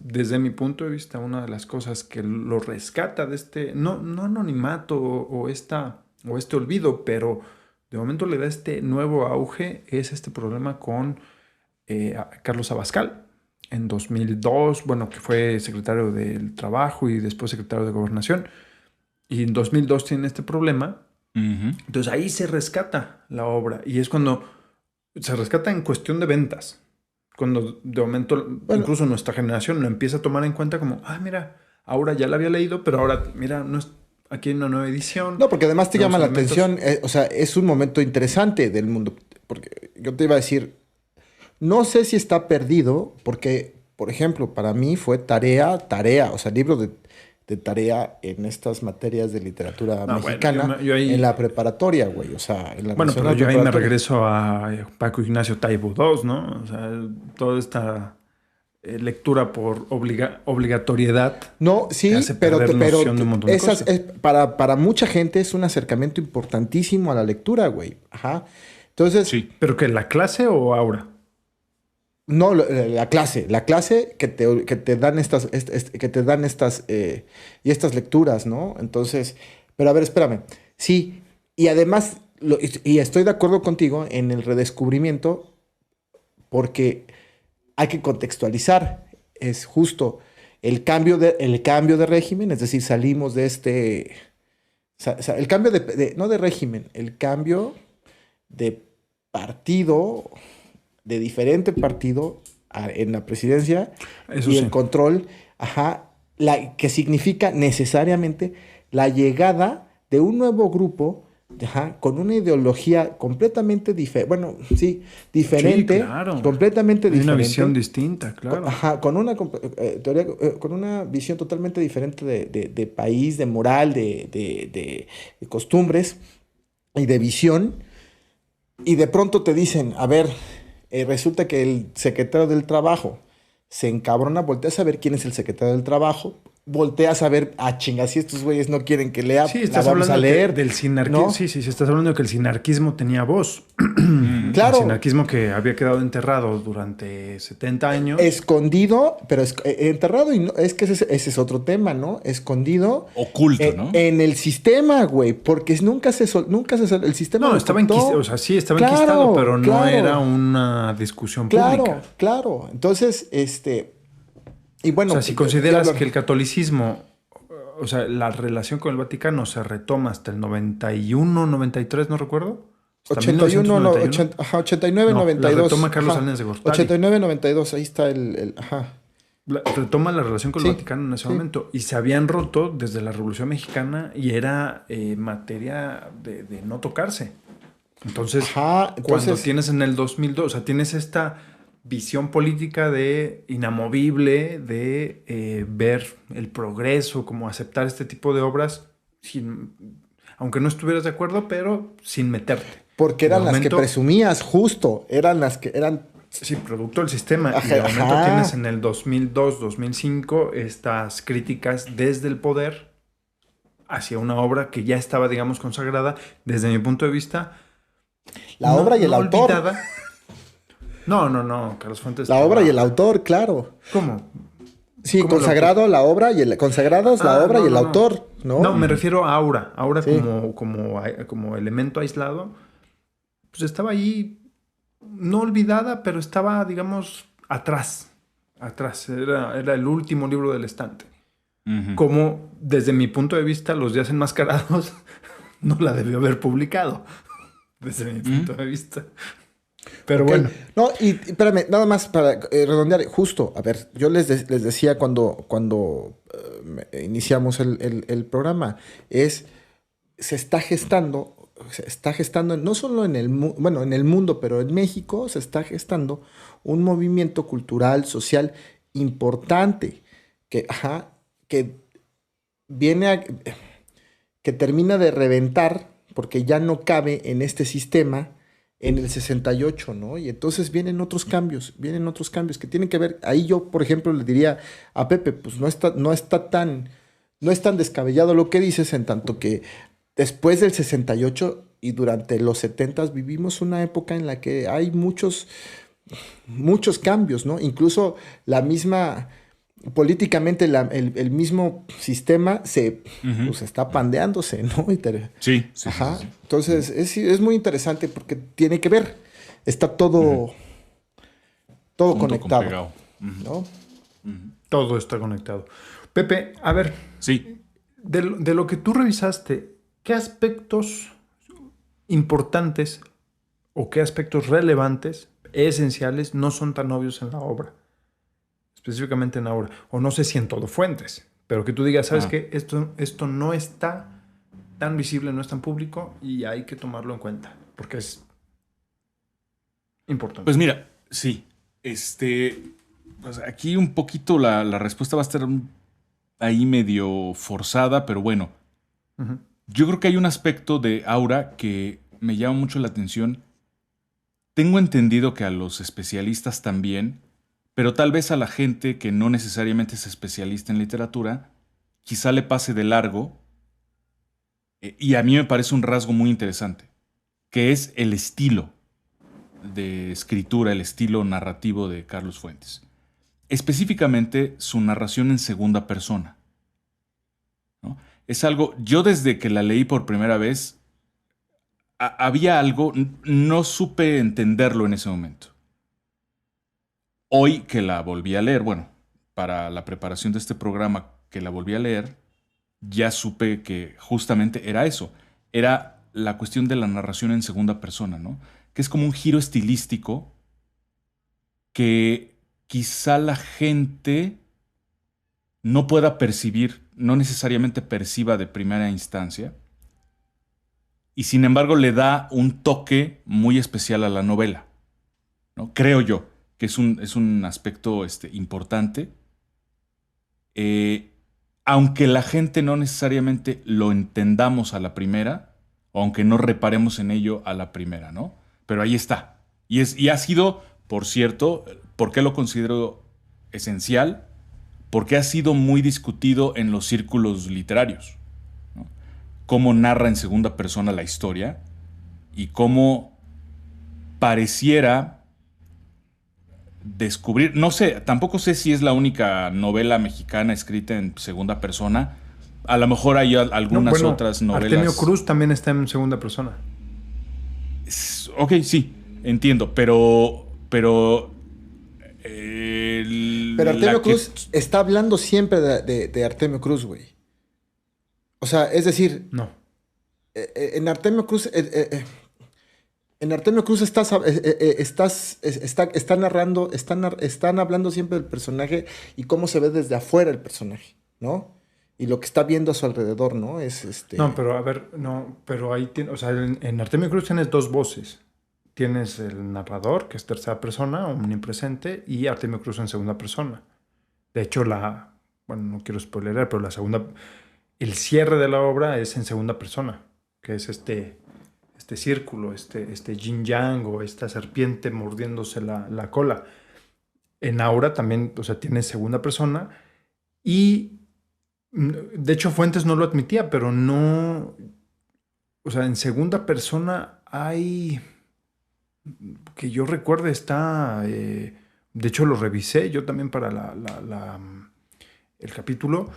desde mi punto de vista, una de las cosas que lo rescata de este, no anonimato o este olvido, pero de momento le da este nuevo auge, es este problema con Carlos Abascal. En 2002, bueno, que fue secretario del Trabajo y después secretario de Gobernación. Y en 2002 tiene este problema. Entonces ahí se rescata la obra. Y es cuando se rescata en cuestión de ventas. Cuando de momento, incluso nuestra generación lo empieza a tomar en cuenta como, mira, ahora ya la había leído, pero ahora, mira, aquí hay una nueva edición. No, porque además te llama la elementos. atención, o sea, es un momento interesante del mundo. Porque yo te iba a decir, no sé si está perdido, porque, por ejemplo, para mí fue tarea, o sea, libro de tarea en estas materias de literatura mexicana, bueno, yo ahí, en la preparatoria, güey, o sea, en la bueno, pero nacional yo ahí me preparatoria. regreso a Paco Ignacio Taibo II, ¿no? O sea, toda esta lectura por obligatoriedad. No, sí, hace pero perder noción de un montón de cosas. Para mucha gente es un acercamiento importantísimo a la lectura, güey. Ajá. Entonces, Sí. ¿Pero qué, la clase o Aura? no, la clase que te dan estas y estas lecturas, ¿no? Entonces, pero a ver, espérame. Sí, y además, y estoy de acuerdo contigo en el redescubrimiento, porque hay que contextualizar. Es justo el cambio de régimen, es decir, salimos de el cambio no de régimen, el cambio de partido, de diferente partido en la presidencia. Eso y sí. el control, que significa necesariamente la llegada de un nuevo grupo, con una ideología completamente diferente. Bueno, sí, diferente. Sí, claro. Completamente Hay diferente. una visión distinta, claro. Con una teoría, con una visión totalmente diferente de país, de moral, de costumbres y de visión. Y de pronto te dicen, a ver, resulta que el secretario del Trabajo se encabrona, volteas a ver quién es el secretario del Trabajo, volteas a ver, chingas, si estos güeyes no quieren que lea, Sí, la estás vamos hablando a leer. del sinarquismo. ¿no? Sí, estás hablando de que el sinarquismo tenía voz. Claro. El sinarquismo que había quedado enterrado durante 70 años. Escondido, pero enterrado, y no, es que ese es otro tema, ¿no? Escondido. Oculto, ¿no? En el sistema, güey, porque nunca se el sistema. No, lo estaba ocultó. enquistado, o sea, sí, estaba Claro, enquistado, pero no claro. era una discusión pública. Claro. Entonces, y bueno. O sea, si consideras que el catolicismo, o sea, la relación con el Vaticano se retoma hasta el 91, 93, no recuerdo. Hasta 81, 1991. 89, No, 92. la retoma Carlos Salinas de Gortari. 89, 92, ahí está Retoma la relación con el Sí, Vaticano en ese sí. momento. Y se habían roto desde la Revolución Mexicana y era materia de no tocarse. Entonces, cuando tienes en el 2002, o sea, tienes esta visión política inamovible de ver el progreso, como aceptar este tipo de obras. aunque no estuvieras de acuerdo, pero sin meterte. Porque eran las que presumías, justo. Eran las que eran... Sí, producto del sistema. Ajá, y de momento ajá. tienes en el 2002, 2005 estas críticas desde el poder hacia una obra que ya estaba, digamos, consagrada. Desde mi punto de vista... La obra y el autor. Olvidada. No, Carlos Fuentes. La obra y el autor, claro. ¿Cómo? Sí, ¿Cómo consagrado la obra y consagradas la obra y el autor, ¿no? No, me refiero a aura. Aura Sí. como elemento aislado. Pues estaba ahí, no olvidada, pero estaba, digamos, atrás. Era el último libro del estante. Ujú. Como, desde mi punto de vista, Los Días Enmascarados no la debió haber publicado. Desde mi punto de vista. Pero Ok. bueno. No, y espérame, nada más para redondear, justo, a ver, yo les decía cuando iniciamos el programa, se está gestando, no solo en el mundo, pero en México se está gestando un movimiento cultural, social importante, que viene que termina de reventar, porque ya no cabe en este sistema en el 68, ¿no? Y entonces vienen otros cambios que tienen que ver, ahí yo, por ejemplo, le diría a Pepe, pues no es tan descabellado lo que dices, en tanto que después del 68 y durante los 70 vivimos una época en la que hay muchos cambios, ¿no? Incluso la misma... políticamente el mismo sistema pues está pandeándose, ¿no? Sí. Ajá. Entonces es muy interesante porque tiene que ver. Está todo conectado. Pegado. ¿No? Todo está conectado. Pepe, a ver. Sí. De lo que tú revisaste, ¿qué aspectos importantes o qué aspectos relevantes, esenciales, no son tan obvios en la obra? Específicamente en Aura, o no sé si en todo Fuentes, pero que tú digas, ¿sabes qué? Esto no está tan visible, no es tan público y hay que tomarlo en cuenta, porque es importante. Pues mira, sí. Pues aquí un poquito la respuesta va a estar ahí medio forzada, pero bueno. Uh-huh. Yo creo que hay un aspecto de Aura que me llama mucho la atención. Tengo entendido que a los especialistas también, pero tal vez a la gente que no necesariamente es especialista en literatura, quizá le pase de largo, y a mí me parece un rasgo muy interesante, que es el estilo de escritura, el estilo narrativo de Carlos Fuentes. Específicamente su narración en segunda persona, ¿no? Es algo, yo desde que la leí por primera vez, había algo, no supe entenderlo en ese momento. Hoy que la volví a leer, bueno, para la preparación de este programa que la volví a leer, ya supe que justamente era eso. Era la cuestión de la narración en segunda persona, ¿no? Que es como un giro estilístico que quizá la gente no pueda percibir, no necesariamente perciba de primera instancia, y sin embargo le da un toque muy especial a la novela, ¿no? Creo yo que es un aspecto importante, aunque la gente no necesariamente lo entendamos a la primera, o aunque no reparemos en ello a la primera, ¿no? Pero ahí está. Y ha sido, por cierto, ¿por qué lo considero esencial? Porque ha sido muy discutido en los círculos literarios, ¿no? Cómo narra en segunda persona la historia y cómo pareciera descubrir, no sé, tampoco sé si es la única novela mexicana escrita en segunda persona. A lo mejor hay algunas otras novelas. Artemio Cruz también está en segunda persona. Ok, sí, entiendo, pero Artemio Cruz está hablando siempre de Artemio Cruz, güey. O sea, es decir, no. En Artemio Cruz está narrando, están hablando siempre del personaje y cómo se ve desde afuera el personaje, ¿no? Y lo que está viendo a su alrededor, ¿no? No, pero a ver, no, pero ahí o sea, en Artemio Cruz tienes dos voces. Tienes el narrador, que es tercera persona, omnipresente, y Artemio Cruz en segunda persona. De hecho, bueno, no quiero spoilerar, pero el cierre de la obra es en segunda persona. que es este círculo, este yin yang o esta serpiente mordiéndose la cola. En Aura también, o sea, tiene segunda persona y de hecho Fuentes no lo admitía, pero no, o sea, en segunda persona hay, que yo recuerde está, de hecho lo revisé yo también para el capítulo,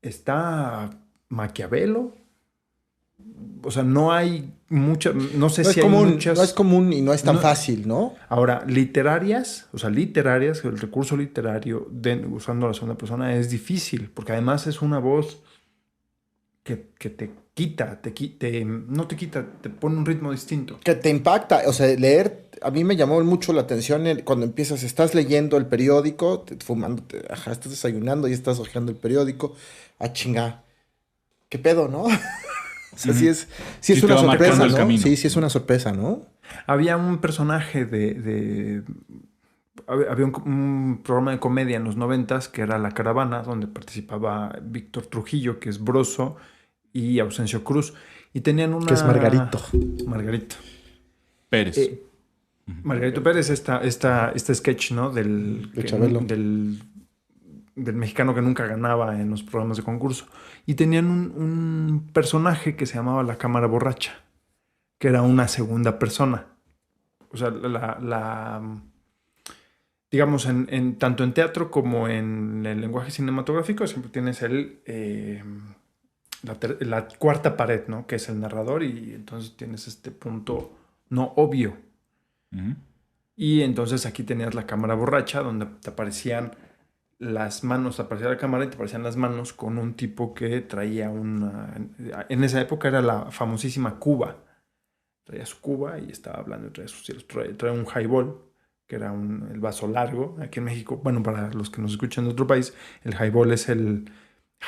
está Maquiavelo. O sea, no hay muchas, no sé si hay muchas. No es común y no es tan fácil, ¿no? Ahora, literarias, el recurso literario usando la segunda persona es difícil, porque además es una voz que te quita, no te quita, te pone un ritmo distinto. Que te impacta, o sea, leer, a mí me llamó mucho la atención cuando estás leyendo el periódico, estás desayunando y estás hojeando el periódico, chinga, ¿qué pedo, no? O sea, sí es una sorpresa, ¿no? Sí es una sorpresa, ¿no? Había un personaje había un programa de comedia en los 90s que era La Caravana, donde participaba Víctor Trujillo, que es Broso, y Ausencio Cruz. Y tenían una... Que es Margarito. Pérez. Margarito Pérez, este sketch, ¿no? Del mexicano que nunca ganaba en los programas de concurso. Y tenían un personaje que se llamaba La Cámara Borracha, que era una segunda persona. O sea, digamos, tanto en teatro como en el lenguaje cinematográfico siempre tienes la cuarta pared, ¿no? Que es el narrador, y entonces tienes este punto no obvio. Uh-huh. Y entonces aquí tenías La Cámara Borracha, donde te aparecían las manos, te aparecía la cámara y te aparecían las manos con un tipo que traía en esa época era la famosísima Cuba. Traía su Cuba y estaba hablando, traía un highball, que era el vaso largo. Aquí en México, bueno, para los que nos escuchan de otro país, el highball es el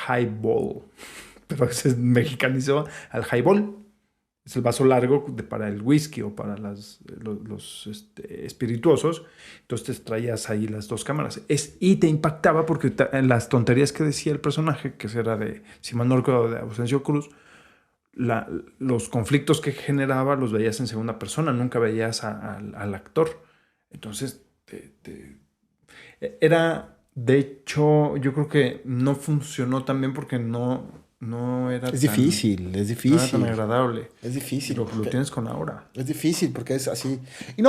highball, pero se mexicanizó al highball. Es el vaso largo para el whisky o para los espirituosos. Entonces traías ahí las dos cámaras. Y te impactaba porque las tonterías que decía el personaje, que era si mal no recuerdo, de Ausencio Cruz, los conflictos que generaba los veías en segunda persona. Nunca veías al actor. Entonces, era... De hecho, yo creo que no funcionó tan bien porque no era difícil. No era tan agradable. Es difícil. Lo tienes con Aura. Es difícil porque es así. Y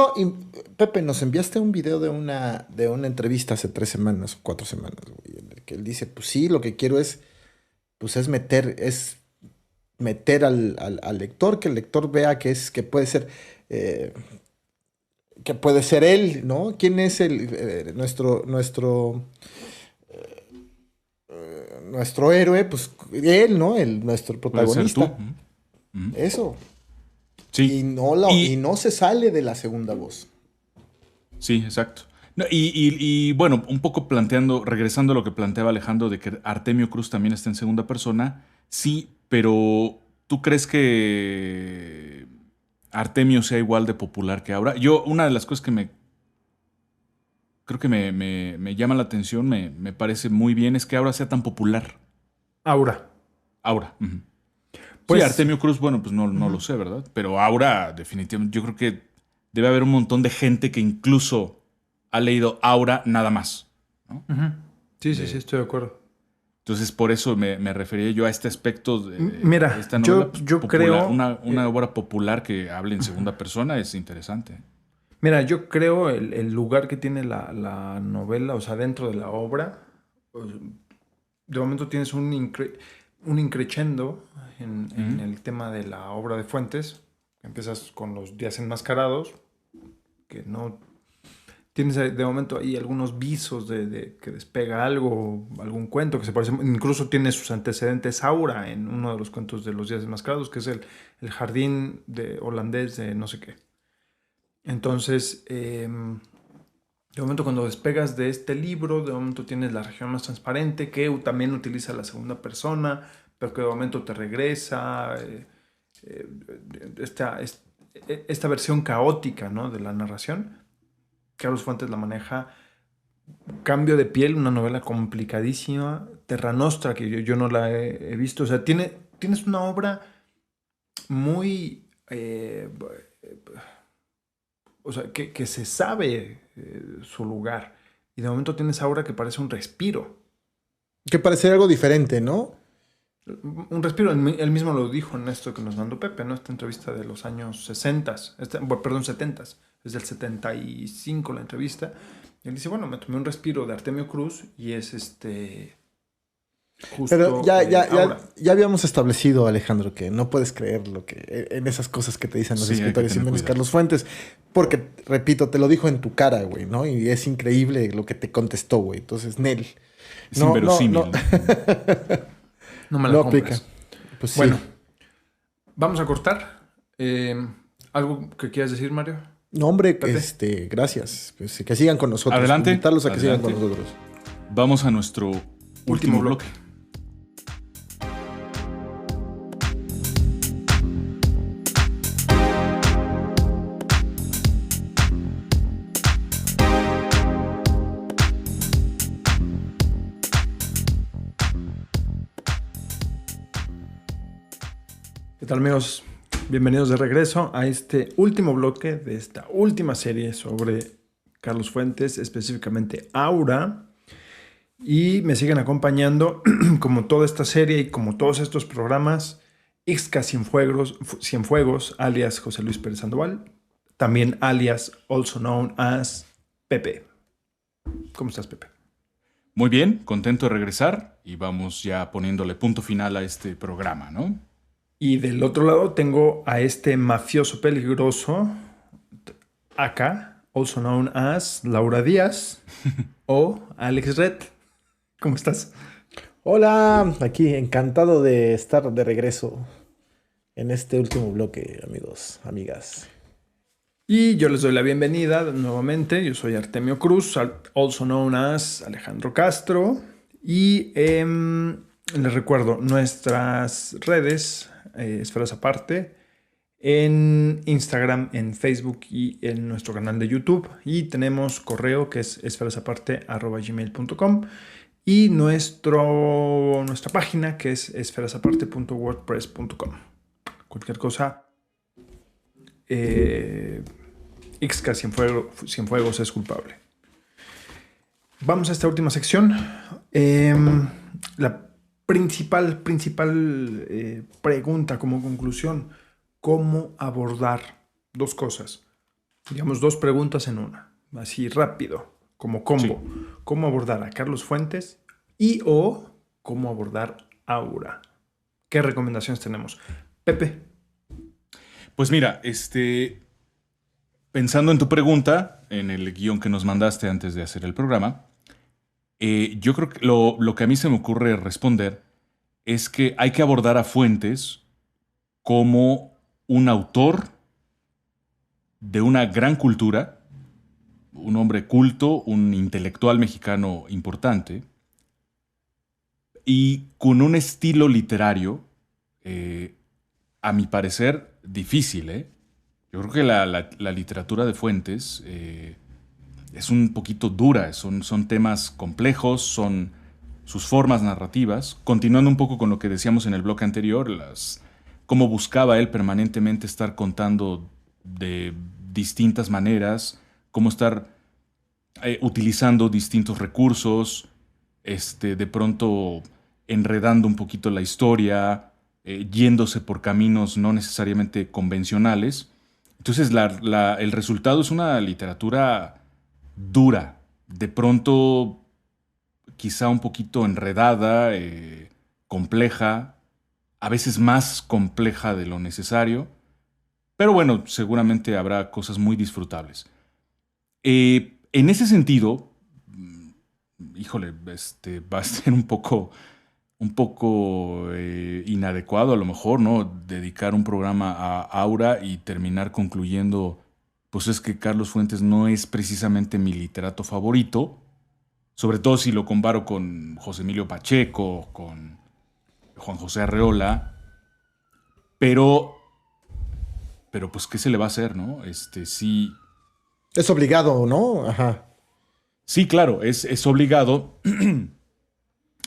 Pepe, nos enviaste un video de una entrevista hace 3 semanas, 4 semanas, güey, en el que él dice, pues sí, lo que quiero es meter al lector, que el lector vea que puede ser... que puede ser él, ¿no? ¿Quién es nuestro héroe? Pues él, ¿no? Nuestro protagonista. Eso. Sí. Y no se sale de la segunda voz. Sí, exacto. No, y bueno, un poco regresando a lo que planteaba Alejandro de que Artemio Cruz también está en segunda persona. Sí, pero ¿tú crees que Artemio sea igual de popular que Aura? Una de las cosas que creo que me llama la atención, me parece muy bien, es que Aura sea tan popular. Aura. Uh-huh. Pues, sí, Artemio Cruz, bueno, pues no lo sé, ¿verdad? Pero Aura, definitivamente, yo creo que debe haber un montón de gente que incluso ha leído Aura nada más, ¿no? Uh-huh. Sí, estoy de acuerdo. Entonces, por eso me refería yo a este aspecto Mira, de esta novela. yo creo... Una obra popular que hable en segunda persona es interesante. Mira, yo creo el lugar que tiene la novela, o sea, dentro de la obra, de momento tienes un increchendo en el tema de la obra de Fuentes. Empiezas con los días enmascarados, que no... Tienes de momento ahí algunos visos de que despega algún cuento que se parece. Incluso tiene sus antecedentes Aura en uno de los cuentos de los días enmascarados, que es el jardín holandés de no sé qué. Entonces, de momento cuando despegas de este libro, de momento tienes La región más transparente, que también utiliza la segunda persona, pero que de momento te regresa esta versión caótica, ¿no?, de la narración. Carlos Fuentes la maneja. Cambio de piel, una novela complicadísima. Terra Nostra, que yo no la he visto. O sea, tienes una obra muy... o sea, que se sabe su lugar. Y de momento tienes aura que parece un respiro. Que parece algo diferente, ¿no? Un respiro. Él mismo lo dijo en esto que nos mandó Pepe, ¿no? Esta entrevista de los años 60, perdón, 70. Es del 75 la entrevista. Y él dice, bueno, me tomé un respiro de Artemio Cruz y es justo. Pero ya habíamos establecido, Alejandro, que no puedes creer en esas cosas que te dicen los escritores y menos Carlos Fuentes. Porque, repito, te lo dijo en tu cara, güey, ¿no? Y es increíble lo que te contestó, güey. Entonces, Nel. Es inverosímil. No me la aplica. Pues bueno, sí. Vamos a cortar. ¿Algo que quieras decir, Mario? No, hombre, gracias. Pues, que sigan con nosotros. Adelante. Invitarlos a que sigan con nosotros. Vamos a nuestro último bloque. ¿Qué tal, amigos? Bienvenidos de regreso a este último bloque de esta última serie sobre Carlos Fuentes, específicamente Aura. Y me siguen acompañando, como toda esta serie y como todos estos programas, Ixca Cienfuegos, alias José Luis Pérez Sandoval, también alias also known as Pepe. ¿Cómo estás, Pepe? Muy bien, contento de regresar y vamos ya poniéndole punto final a este programa, ¿no? Y del otro lado tengo a este mafioso peligroso, acá, also known as Laura Díaz o Alex Red. ¿Cómo estás? Hola, aquí encantado de estar de regreso en este último bloque, amigos, amigas. Y yo les doy la bienvenida nuevamente. Yo soy Artemio Cruz, also known as Alejandro Castro. Y les recuerdo nuestras redes, Esferas Aparte, en Instagram, en Facebook y en nuestro canal de YouTube. Y tenemos correo que es esferasaparte@gmail.com y nuestra página que es esferasaparte.wordpress.com. Cualquier cosa, Ixca Cienfuegos es culpable. Vamos a esta última sección. La principal pregunta como conclusión: ¿cómo abordar dos cosas? Digamos, dos preguntas en una, así rápido, como combo. Sí. ¿Cómo abordar a Carlos Fuentes o cómo abordar Aura? ¿Qué recomendaciones tenemos? Pepe. Pues mira, pensando en tu pregunta, en el guión que nos mandaste antes de hacer el programa, yo creo que lo que a mí se me ocurre responder es que hay que abordar a Fuentes como un autor de una gran cultura, un hombre culto, un intelectual mexicano importante, y con un estilo literario, a mi parecer, difícil. Yo creo que la literatura de Fuentes es un poquito dura, son temas complejos, son sus formas narrativas. Continuando un poco con lo que decíamos en el bloque anterior, cómo buscaba él permanentemente estar contando de distintas maneras, cómo estar utilizando distintos recursos, de pronto enredando un poquito la historia, yéndose por caminos no necesariamente convencionales. Entonces el resultado es una literatura dura, de pronto quizá un poquito enredada, compleja, a veces más compleja de lo necesario, pero bueno, seguramente habrá cosas muy disfrutables. En ese sentido, híjole, va a ser un poco inadecuado a lo mejor, ¿no? Dedicar un programa a Aura y terminar concluyendo, pues es que Carlos Fuentes no es precisamente mi literato favorito, sobre todo si lo comparo con José Emilio Pacheco, con Juan José Arreola, pero pues ¿qué se le va a hacer, no? Sí. Es obligado, ¿no? Ajá. Sí, claro, es obligado.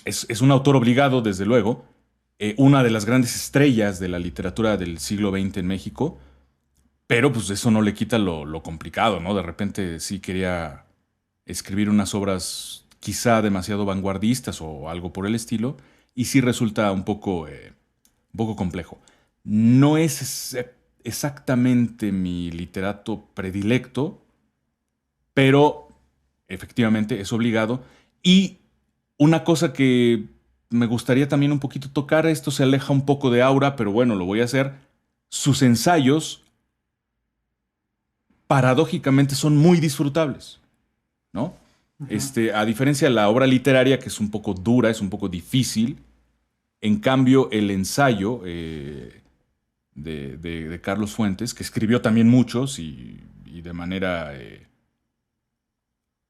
Es un autor obligado, desde luego, una de las grandes estrellas de la literatura del siglo XX en México, pero pues eso no le quita lo complicado, ¿no? De repente sí quería escribir unas obras quizá demasiado vanguardistas o algo por el estilo, y sí resulta un poco complejo. No es exactamente mi literato predilecto, pero efectivamente es obligado. Y una cosa que me gustaría también un poquito tocar, esto se aleja un poco de Aura, pero bueno, lo voy a hacer. Sus ensayos, paradójicamente, son muy disfrutables, ¿no? A diferencia de la obra literaria, que es un poco dura, es un poco difícil, en cambio, el ensayo de Carlos Fuentes, que escribió también muchos y de manera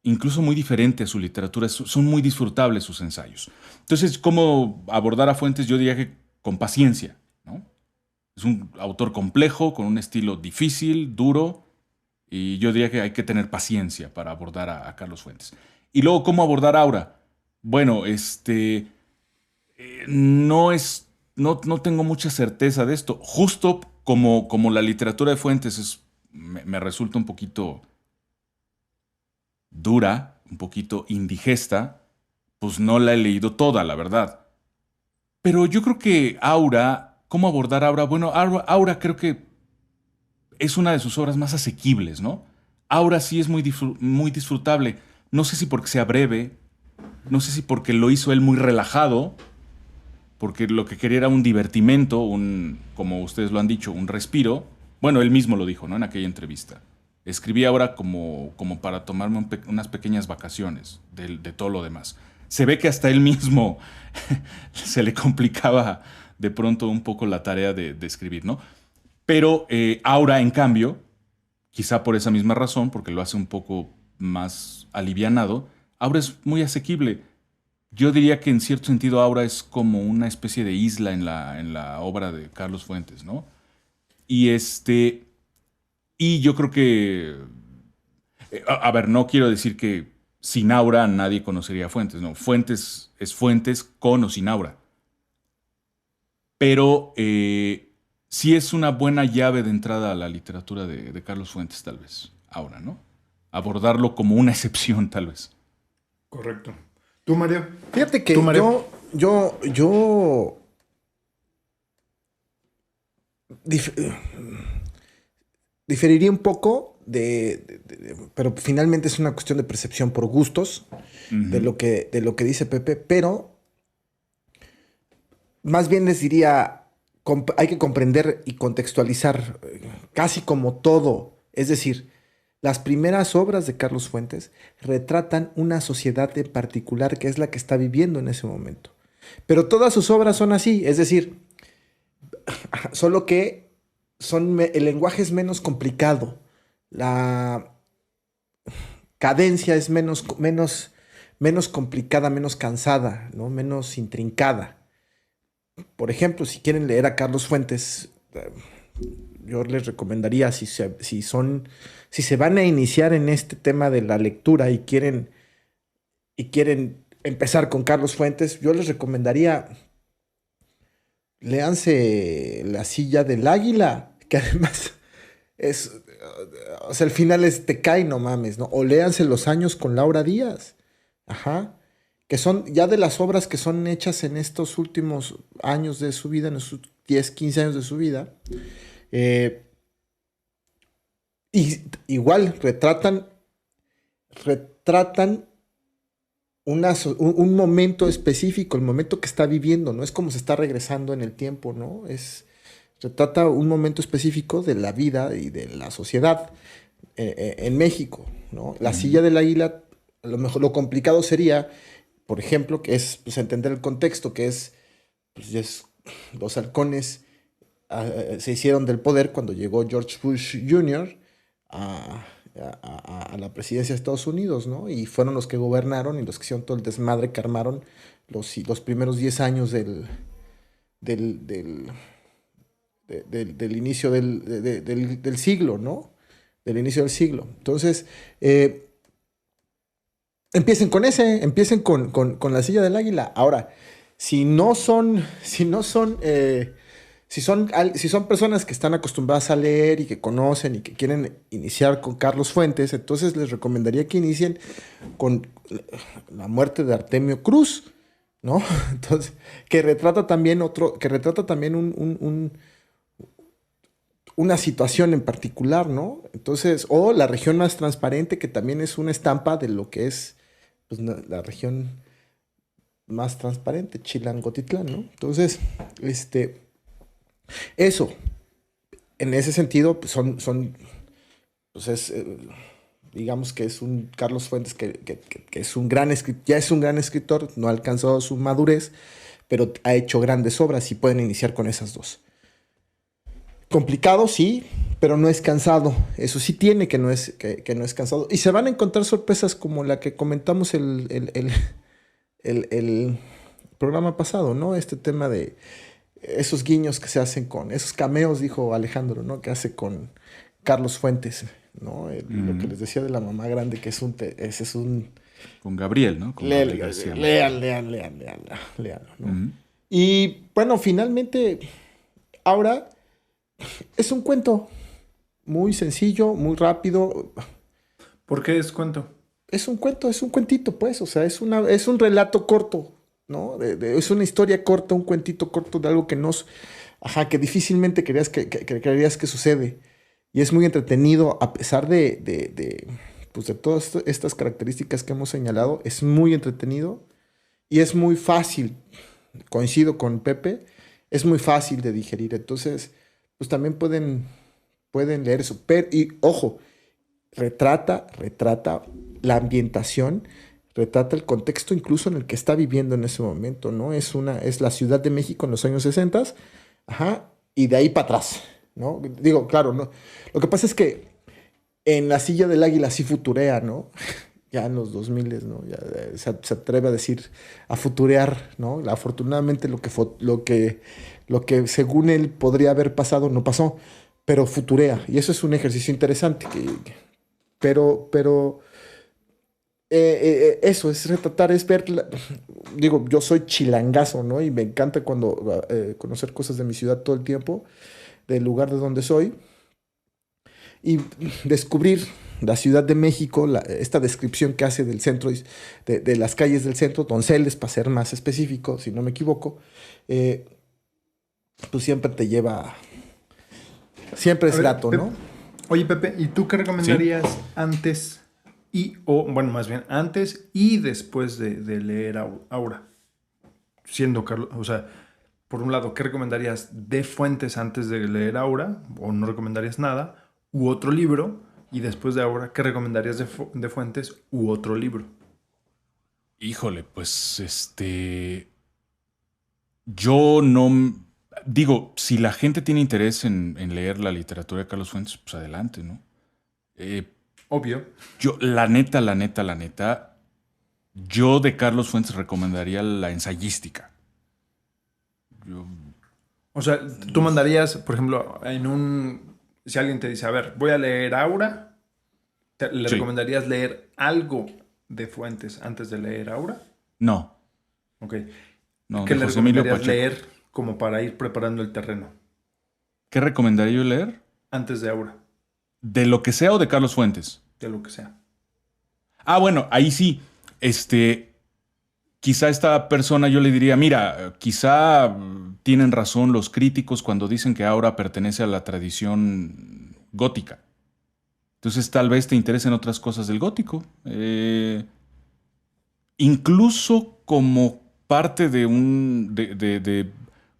incluso muy diferente a su literatura, son muy disfrutables sus ensayos. Entonces, ¿cómo abordar a Fuentes? Yo diría que con paciencia, ¿no? Es un autor complejo, con un estilo difícil, duro, y yo diría que hay que tener paciencia para abordar a Carlos Fuentes. Y luego, ¿cómo abordar a Aura? Bueno, no tengo mucha certeza de esto. Justo como la literatura de Fuentes me resulta un poquito dura, un poquito indigesta, pues no la he leído toda, la verdad. Pero yo creo que Aura, ¿cómo abordar Aura? Bueno, Aura creo que es una de sus obras más asequibles, ¿no? Aura sí es muy disfrutable. No sé si porque sea breve, no sé si porque lo hizo él muy relajado, porque lo que quería era un divertimento, como ustedes lo han dicho, un respiro. Bueno, él mismo lo dijo, ¿no? En aquella entrevista. Escribí ahora como para tomarme unas pequeñas vacaciones de todo lo demás. Se ve que hasta él mismo se le complicaba de pronto un poco la tarea de escribir, ¿no? Pero Aura, en cambio, quizá por esa misma razón, porque lo hace un poco más alivianado, Aura es muy asequible. Yo diría que en cierto sentido Aura es como una especie de isla en la obra de Carlos Fuentes, ¿no? Y yo creo que... A ver, no quiero decir que sin Aura nadie conocería a Fuentes, no. Fuentes es Fuentes con o sin Aura. Pero sí es una buena llave de entrada a la literatura de Carlos Fuentes, tal vez. Aura, ¿no? Abordarlo como una excepción, tal vez. Correcto. ¿Tú, Mario? Fíjate que yo diferiría un poco pero finalmente es una cuestión de percepción por gustos, de lo que dice Pepe, pero más bien les diría, hay que comprender y contextualizar casi como todo. Es decir, las primeras obras de Carlos Fuentes retratan una sociedad en particular que es la que está viviendo en ese momento. Pero todas sus obras son así, es decir, solo que el lenguaje es menos complicado, la cadencia es menos complicada, menos cansada, ¿no? Menos intrincada. Por ejemplo, si quieren leer a Carlos Fuentes, yo les recomendaría, si se van a iniciar en este tema de la lectura y quieren empezar con Carlos Fuentes, yo les recomendaría léanse La silla del águila, que además es, o sea, el final te cae, no mames, ¿no? O léanse Los años con Laura Díaz, que son ya de las obras que son hechas en estos últimos años de su vida, en esos 10, 15 años de su vida. Y igual retratan un momento específico, el momento que está viviendo, no es como se está regresando en el tiempo, ¿no? Retrata un momento específico de la vida y de la sociedad en México, ¿no? La silla del águila, a lo mejor lo complicado sería, por ejemplo, que es pues, entender el contexto, que es los halcones se hicieron del poder cuando llegó George Bush Jr. a la presidencia de Estados Unidos, ¿no? Y fueron los que gobernaron y los que hicieron todo el desmadre que armaron los primeros 10 años del inicio del siglo, ¿no? Del inicio del siglo. Entonces, empiecen con La silla del águila. Ahora, si son personas que están acostumbradas a leer y que conocen y que quieren iniciar con Carlos Fuentes, entonces les recomendaría que inicien con La muerte de Artemio Cruz, ¿no? Entonces, que retrata también una situación en particular, ¿no? Entonces, o La región más transparente, que también es una estampa de lo que es, pues, la región más transparente, Chilangotitlán, ¿no? Entonces, eso, en ese sentido, pues digamos que es un Carlos Fuentes que es un gran escritor, ya es un gran escritor, no ha alcanzado su madurez, pero ha hecho grandes obras y pueden iniciar con esas dos. Complicado, sí, pero no es cansado. Eso sí tiene que no es cansado. Y se van a encontrar sorpresas como la que comentamos el programa pasado, ¿no? Este tema de esos guiños que se hacen con esos cameos, dijo Alejandro, ¿no? Que hace con Carlos Fuentes, ¿no? Lo que les decía de la mamá grande, que ese es un... Con Gabriel, ¿no? Con Gabriel García. Lean, ¿no? Y bueno, finalmente, ahora es un cuento muy sencillo, muy rápido. ¿Por qué es cuento? Es un cuento, es un cuentito, pues. O sea, es un relato corto, ¿no? Es una historia corta, un cuentito corto de algo que que difícilmente creerías que sucede. Y es muy entretenido, a pesar de todas estas características que hemos señalado. Es muy entretenido y es muy fácil. Coincido con Pepe, es muy fácil de digerir. Entonces, pues también pueden leer eso. Y ojo, retrata la ambientación, retrata el contexto incluso en el que está viviendo en ese momento, ¿no? Es la Ciudad de México en los años 60, y de ahí para atrás, ¿no? Digo, claro, ¿no? Lo que pasa es que en La silla del águila sí futurea, ¿no? Ya en los 2000, ¿no? Ya se atreve a futurear, ¿no? Afortunadamente lo que según él podría haber pasado no pasó, pero futurea, y eso es un ejercicio interesante. Pero eso es retratar, es ver. Digo, yo soy chilangazo, ¿no? Y me encanta conocer cosas de mi ciudad todo el tiempo, del lugar de donde soy, y descubrir la Ciudad de México, esta descripción que hace del centro, de las calles del centro, Donceles, para ser más específico, si no me equivoco, pues siempre te lleva, siempre es grato, ¿no? Oye, Pepe, ¿y tú qué recomendarías antes y después de leer Aura? Siendo Carlos, o sea, por un lado, ¿qué recomendarías de Fuentes antes de leer Aura? ¿O no recomendarías nada? ¿U otro libro? Y después de Aura, ¿qué recomendarías de Fuentes u otro libro? Híjole, pues yo no... Digo, si la gente tiene interés en leer la literatura de Carlos Fuentes, pues adelante, ¿no? Obvio. Yo, la neta, yo de Carlos Fuentes recomendaría la ensayística. O sea, tú mandarías, por ejemplo, si alguien te dice, a ver, voy a leer Aura, ¿le recomendarías leer algo de Fuentes antes de leer Aura? No. Ok. No, ¿Qué le recomendarías leer como para ir preparando el terreno? ¿Qué recomendaría yo leer? Antes de Aura. ¿De lo que sea o de Carlos Fuentes? De lo que sea. Ah, bueno, ahí sí. Quizá esta persona yo le diría, mira, quizá tienen razón los críticos cuando dicen que Aura pertenece a la tradición gótica. Entonces tal vez te interesen otras cosas del gótico. Incluso como parte de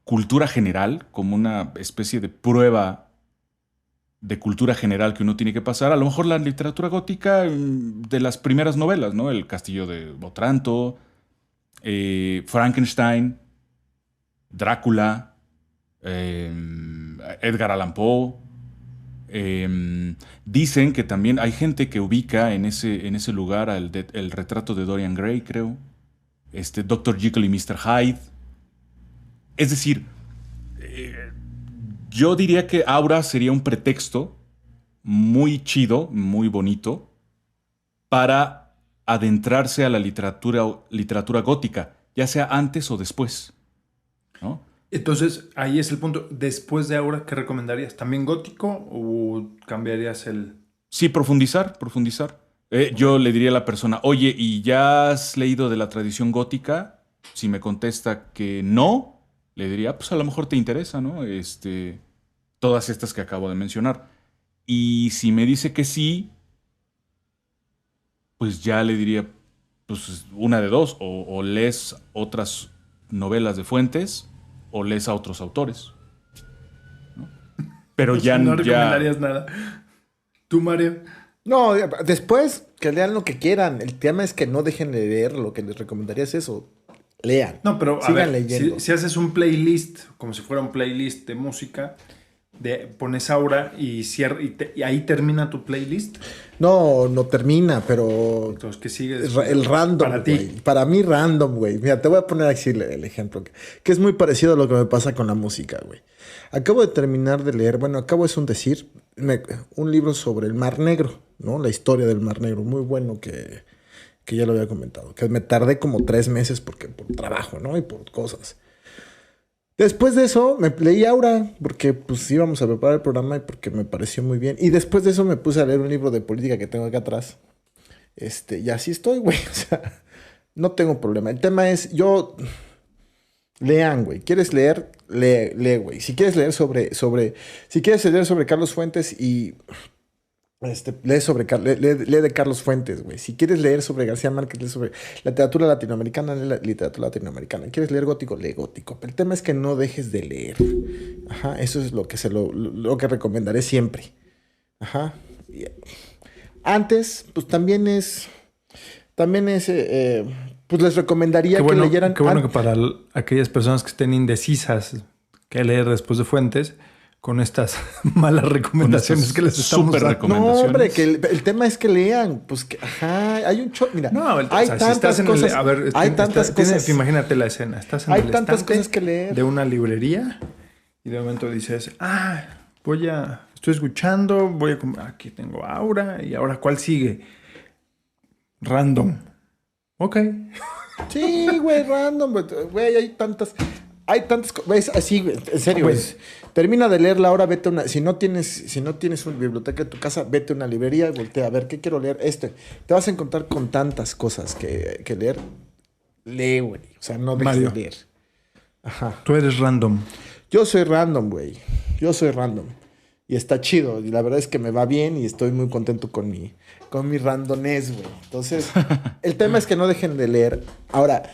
cultura general, como una especie de prueba de cultura general que uno tiene que pasar. A lo mejor la literatura gótica de las primeras novelas, ¿no? El Castillo de Otranto, Frankenstein, Drácula, Edgar Allan Poe. Dicen que también hay gente que ubica en ese lugar el retrato de Dorian Gray, creo. Dr. Jekyll y Mr. Hyde. Es decir, yo diría que Aura sería un pretexto muy chido, muy bonito, para adentrarse a la literatura gótica. ya sea antes o después, ¿no? Entonces, ahí es el punto. Después de Aura, ¿qué recomendarías? ¿También gótico o cambiarías el...? Sí, profundizar. Yo le diría a la persona, oye, ¿y ya has leído de la tradición gótica? Si me contesta que no, le diría, pues a lo mejor te interesa, ¿no? Todas estas que acabo de mencionar. Y si me dice que sí, pues ya le diría, pues una de dos, o lees otras novelas de Fuentes o lees a otros autores, ¿no? Pero ya no recomendarías nada. ¿Tú, Mario? No, después que lean lo que quieran. El tema es que no dejen de leer. Lo que les recomendaría es eso. Lean. No, pero a sigan ver, leyendo. si haces un playlist, como si fuera un playlist de música, pones Aura y ahí termina tu playlist. No termina, pero... Entonces, ¿qué sigue? El random, para ti. Güey. Para mí, random, güey. Mira, te voy a poner aquí el ejemplo. Que es muy parecido a lo que me pasa con la música, güey. Acabo de terminar de leer, es un decir, un libro sobre el Mar Negro, ¿no? La historia del Mar Negro. Muy bueno que ya lo había comentado. Que me tardé como 3 meses por trabajo, ¿no? Y por cosas. Después de eso, me leí Aura, porque pues íbamos a preparar el programa y porque me pareció muy bien. Y después de eso me puse a leer un libro de política que tengo acá atrás. Y así estoy, güey. O sea, no tengo problema. El tema es, lean, güey. ¿Quieres leer? Lee, güey. Si quieres leer sobre Carlos Fuentes y... lee de Carlos Fuentes, güey. Si quieres leer sobre García Márquez, lee sobre la literatura latinoamericana, lee la literatura latinoamericana. ¿Quieres leer gótico? Lee gótico. Pero el tema es que no dejes de leer. Ajá, eso es lo que recomendaré siempre. Ajá. Antes, pues también es, pues les recomendaría que leyeran... Qué bueno que para aquellas personas que estén indecisas que leer después de Fuentes... con estas malas recomendaciones que les estamos dando. No, hombre, que el tema es que lean. Pues que, hay un mira, hay tantas cosas. Hay tantas cosas. Imagínate la escena. Estás en hay el tantas estante cosas que leer. de una librería y de momento dices, estoy escuchando, aquí tengo Aura y ahora ¿cuál sigue? Random. Ok. Sí, güey, random. Güey, hay tantas cosas. Así, güey, en serio, güey. Termina de leerla ahora, vete a una... Si no tienes una biblioteca en tu casa, vete a una librería y voltea a ver, ¿qué quiero leer? Te vas a encontrar con tantas cosas que leer. Lee, güey. O sea, no dejes de leer. Ajá. Tú eres random. Yo soy random, güey. Yo soy random. Y está chido. Y la verdad es que me va bien y estoy muy contento con mi randomness, güey. Entonces, el tema es que no dejen de leer. Ahora...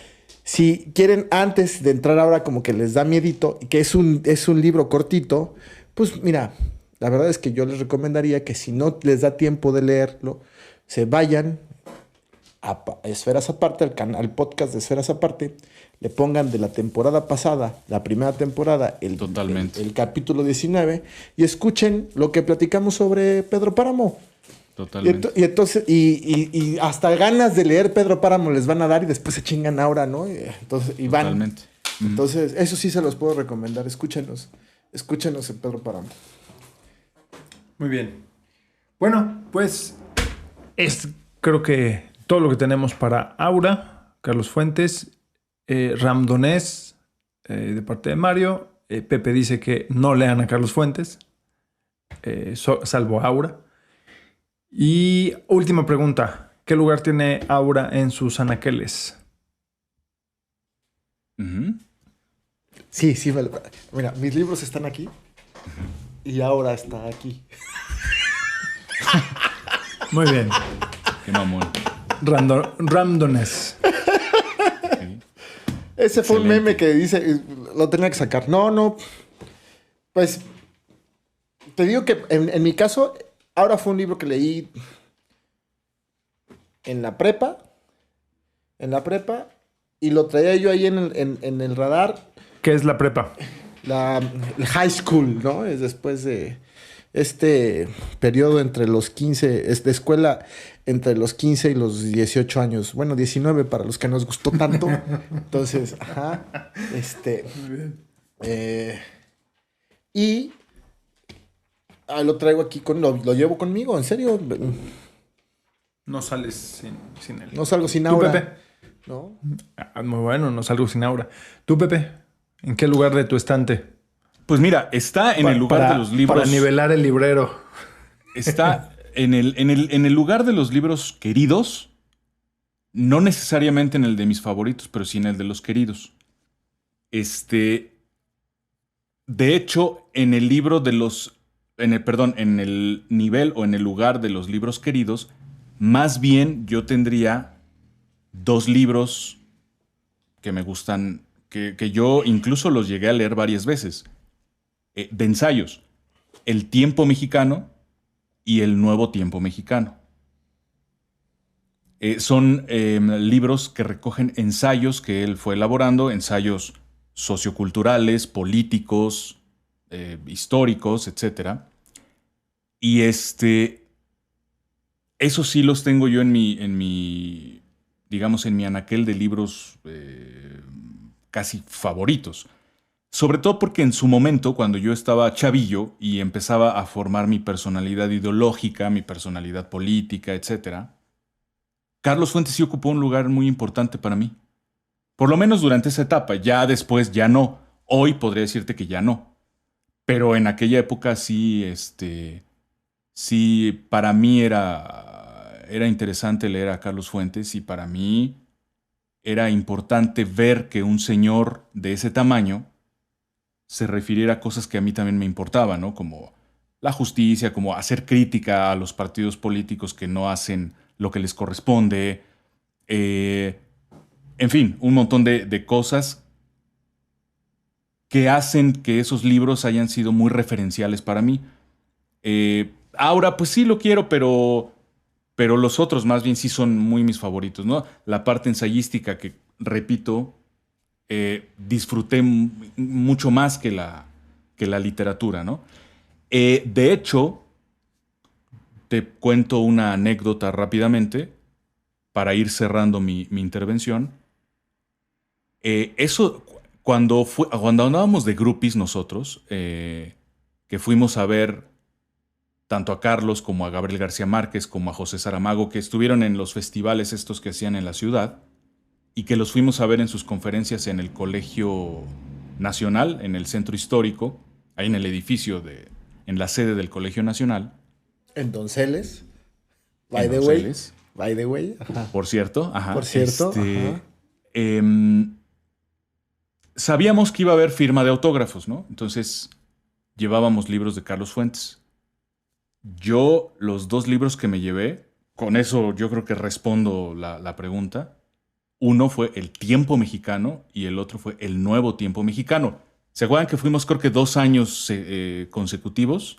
Si quieren, antes de entrar ahora como que les da miedito, que es un libro cortito, pues mira, la verdad es que yo les recomendaría que si no les da tiempo de leerlo, se vayan a Esferas Aparte, al podcast de Esferas Aparte, le pongan de la temporada pasada, la primera temporada, el capítulo 19, y escuchen lo que platicamos sobre Pedro Páramo. Totalmente. Y entonces, y hasta ganas de leer Pedro Páramo les van a dar y después se chingan ahora, ¿no? Y van. Totalmente. Entonces, eso sí se los puedo recomendar. Escúchenos en Pedro Páramo. Muy bien. Bueno, pues creo que todo lo que tenemos para Aura, Carlos Fuentes, Ramdonés, de parte de Mario. Pepe dice que no lean a Carlos Fuentes, salvo Aura. Y última pregunta. ¿Qué lugar tiene Aura en sus anaqueles? Sí. Mira, mis libros están aquí. Y Aura está aquí. Muy bien. Qué mamón. Ramdones. Okay. Ese fue un meme que dice... Lo tenía que sacar. No. Pues... Te digo que en mi caso... Ahora fue un libro que leí en la prepa. Y lo traía yo ahí en el radar. ¿Qué es la prepa? El high school, ¿no? Es después de este periodo entre los 15... Es de escuela entre los 15 y los 18 años. Bueno, 19 para los que nos gustó tanto. Entonces, ajá. Muy bien. Y... lo traigo aquí, lo llevo conmigo, en serio. No sales sin él. No salgo sin Aura. Pepe? ¿no? Muy bueno, no salgo sin aura. ¿Tú, Pepe? ¿En qué lugar de tu estante? Pues mira, está en el lugar de los libros. Para nivelar el librero. Está en el lugar de los libros queridos. No necesariamente en el de mis favoritos, pero sí en el de los queridos. De hecho, en el libro de los. En el nivel o en el lugar de los libros queridos, más bien yo tendría 2 libros que me gustan, que yo incluso los llegué a leer varias veces, de ensayos. El Tiempo Mexicano y El Nuevo Tiempo Mexicano. Son libros que recogen ensayos que él fue elaborando, ensayos socioculturales, políticos, históricos, etc. Y esos sí los tengo yo en mi digamos, en mi anaquel de libros casi favoritos. Sobre todo porque en su momento, cuando yo estaba chavillo y empezaba a formar mi personalidad ideológica, mi personalidad política, etc., Carlos Fuentes sí ocupó un lugar muy importante para mí. Por lo menos durante esa etapa. Ya después, ya no. Hoy podría decirte que ya no. Pero en aquella época sí, sí, para mí era interesante leer a Carlos Fuentes y para mí era importante ver que un señor de ese tamaño se refiriera a cosas que a mí también me importaban, ¿no? Como la justicia, como hacer crítica a los partidos políticos que no hacen lo que les corresponde. En fin, un montón de cosas que hacen que esos libros hayan sido muy referenciales para mí. Ahora, pues sí lo quiero, pero los otros más bien sí son muy mis favoritos, ¿no? La parte ensayística que, repito, disfruté mucho más que la literatura, ¿no? De hecho, te cuento una anécdota rápidamente para ir cerrando mi intervención. Eso, cuando andábamos de groupies nosotros, que fuimos a ver tanto a Carlos como a Gabriel García Márquez como a José Saramago, que estuvieron en los festivales estos que hacían en la ciudad y que los fuimos a ver en sus conferencias en el Colegio Nacional, en el Centro Histórico, ahí en el edificio, en la sede del Colegio Nacional. En Donceles. By the way. Ajá. Por cierto. Ajá. Por cierto. Ajá. Sabíamos que iba a haber firma de autógrafos, ¿no? Entonces llevábamos libros de Carlos Fuentes. Yo, los 2 libros que me llevé, con eso yo creo que respondo la pregunta. Uno fue El Tiempo Mexicano y el otro fue El Nuevo Tiempo Mexicano. ¿Se acuerdan que fuimos creo que 2 años consecutivos?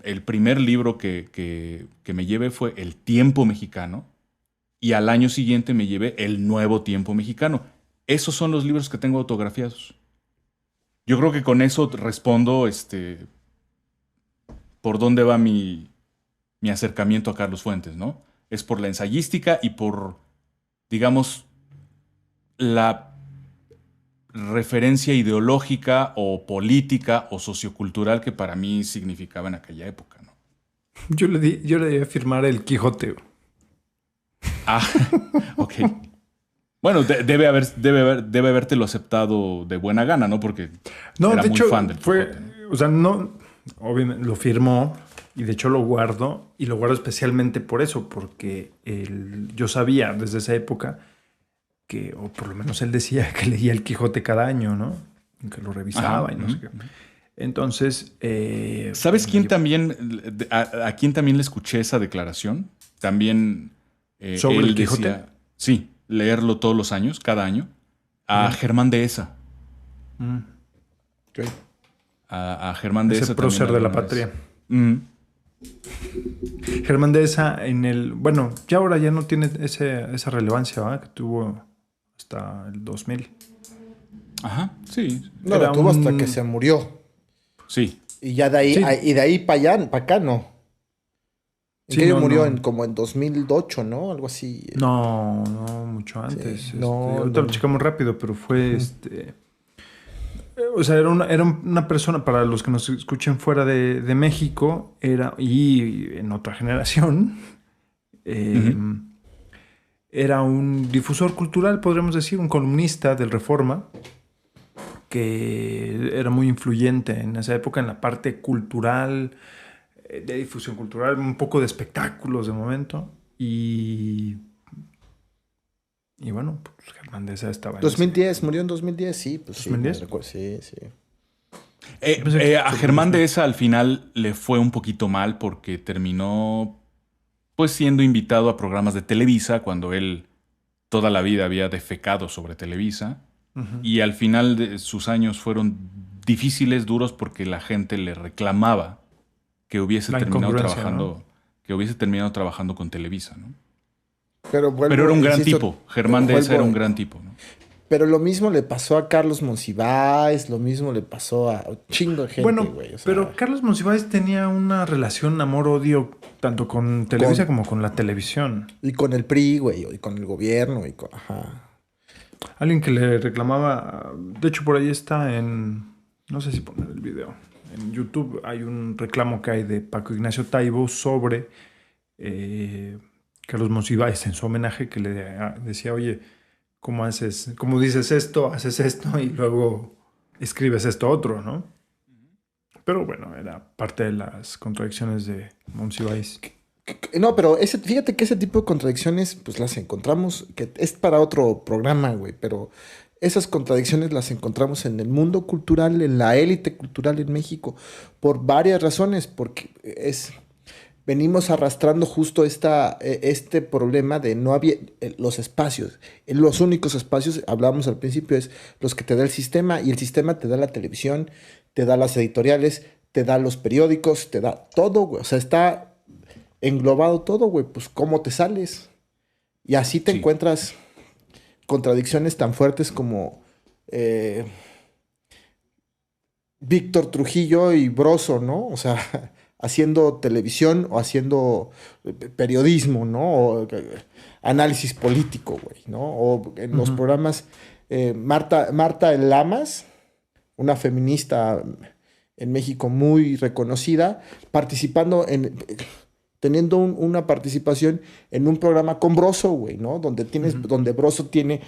El primer libro que me llevé fue El Tiempo Mexicano y al año siguiente me llevé El Nuevo Tiempo Mexicano. Esos son los libros que tengo autografiados. Yo creo que con eso respondo por dónde va mi acercamiento a Carlos Fuentes, ¿no? Es por la ensayística y por, digamos, la referencia ideológica o política o sociocultural que para mí significaba en aquella época, ¿no? Yo le debía firmar El Quijote. Ah, ok. Bueno, debe habértelo aceptado de buena gana, ¿no? Porque era de muy hecho, fan del Quijote. O sea, no, obviamente lo firmó y de hecho lo guardo y lo guardo especialmente por eso, porque yo sabía desde esa época que, o por lo menos él decía que leía El Quijote cada año, ¿no? Que lo revisaba. Ajá, y no sé qué. Entonces... ¿sabes quién también, a quién también le escuché esa declaración? También... ¿sobre él El Quijote? Decía, sí, leerlo todos los años, cada año. A Germán Dehesa. Okay. A Germán Dehesa. Ese prócer de la patria. Germán Dehesa bueno, ya ahora ya no tiene esa relevancia, ¿verdad? Que tuvo hasta el 2000. Ajá, sí. No, la tuvo hasta que se murió. Sí. Y ya de ahí, sí. Y de ahí para acá no. Sí, que no, murió no. como en 2008, ¿no? Algo así. No, mucho antes. Sí, ahorita lo checamos rápido, pero fue o sea, era una persona, para los que nos escuchen fuera de México, y en otra generación, era un difusor cultural, podríamos decir, un columnista del Reforma, que era muy influyente en esa época en la parte cultural, de difusión cultural, un poco de espectáculos de momento. Y bueno, pues Germán Deza estaba en 2010, murió en 2010, sí. Pues 2010. Sí, me recuerdo, sí. A Germán Deza al final le fue un poquito mal porque terminó pues siendo invitado a programas de Televisa cuando él toda la vida había defecado sobre Televisa. Y al final de sus años fueron difíciles, duros, porque la gente le reclamaba que hubiese terminado trabajando con Televisa, ¿no? Pero era un gran tipo. Germán Deza era un gran tipo, ¿no? Pero lo mismo le pasó a Carlos Monsiváis, lo mismo le pasó a un chingo de gente, bueno, güey. O sea, pero Carlos Monsiváis tenía una relación amor-odio tanto con Televisa como con la televisión. Y con el PRI, güey, y con el gobierno, y con... Ajá. Alguien que le reclamaba, de hecho por ahí está no sé si poner el video, en YouTube hay un reclamo que hay de Paco Ignacio Taibo sobre Carlos Monsiváis en su homenaje, que le decía, oye, ¿cómo dices esto, haces esto y luego escribes esto otro, ¿no? Pero bueno, era parte de las contradicciones de Monsiváis. No, pero fíjate que ese tipo de contradicciones, pues las encontramos, que es para otro programa, güey, pero esas contradicciones las encontramos en el mundo cultural, en la élite cultural en México, por varias razones, porque venimos arrastrando justo este problema de no había los espacios. Los únicos espacios, hablábamos al principio, es los que te da el sistema, y el sistema te da la televisión, te da las editoriales, te da los periódicos, te da todo, güey. O sea, está englobado todo, güey. Pues, ¿cómo te sales? Y así te encuentras contradicciones tan fuertes como Víctor Trujillo y Broso, ¿no? O sea, haciendo televisión o haciendo periodismo, ¿no? O análisis político, güey, ¿no? O en los programas Marta Lamas, una feminista en México muy reconocida, participando teniendo una participación en un programa con Broso, güey, ¿no? Donde Broso tiene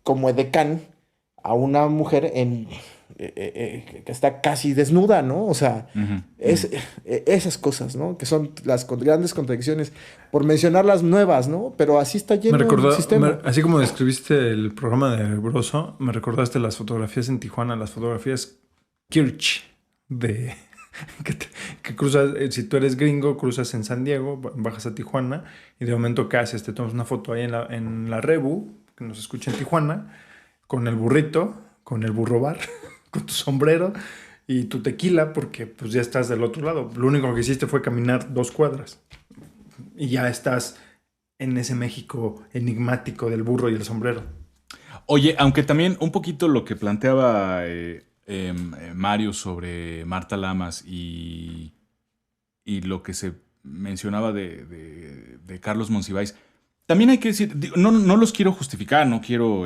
como edecán a una mujer que está casi desnuda, ¿no? O sea, esas cosas, ¿no? Que son las grandes contradicciones, por mencionar las nuevas, ¿no? Pero así está lleno el sistema. Así como describiste el programa de Broso, me recordaste las fotografías en Tijuana, las fotografías Kirch que cruzas, si tú eres gringo, cruzas en San Diego, bajas a Tijuana y de momento ¿qué haces? Te tomas una foto ahí en la Rebu, que nos escucha en Tijuana, con el burrito, con el burro bar, con tu sombrero y tu tequila, porque pues ya estás del otro lado. Lo único que hiciste fue caminar 2 cuadras y ya estás en ese México enigmático del burro y el sombrero. Oye, aunque también un poquito lo que planteaba Mario sobre Marta Lamas y lo que se mencionaba de Carlos Monsiváis, también hay que decir, no los quiero justificar, no quiero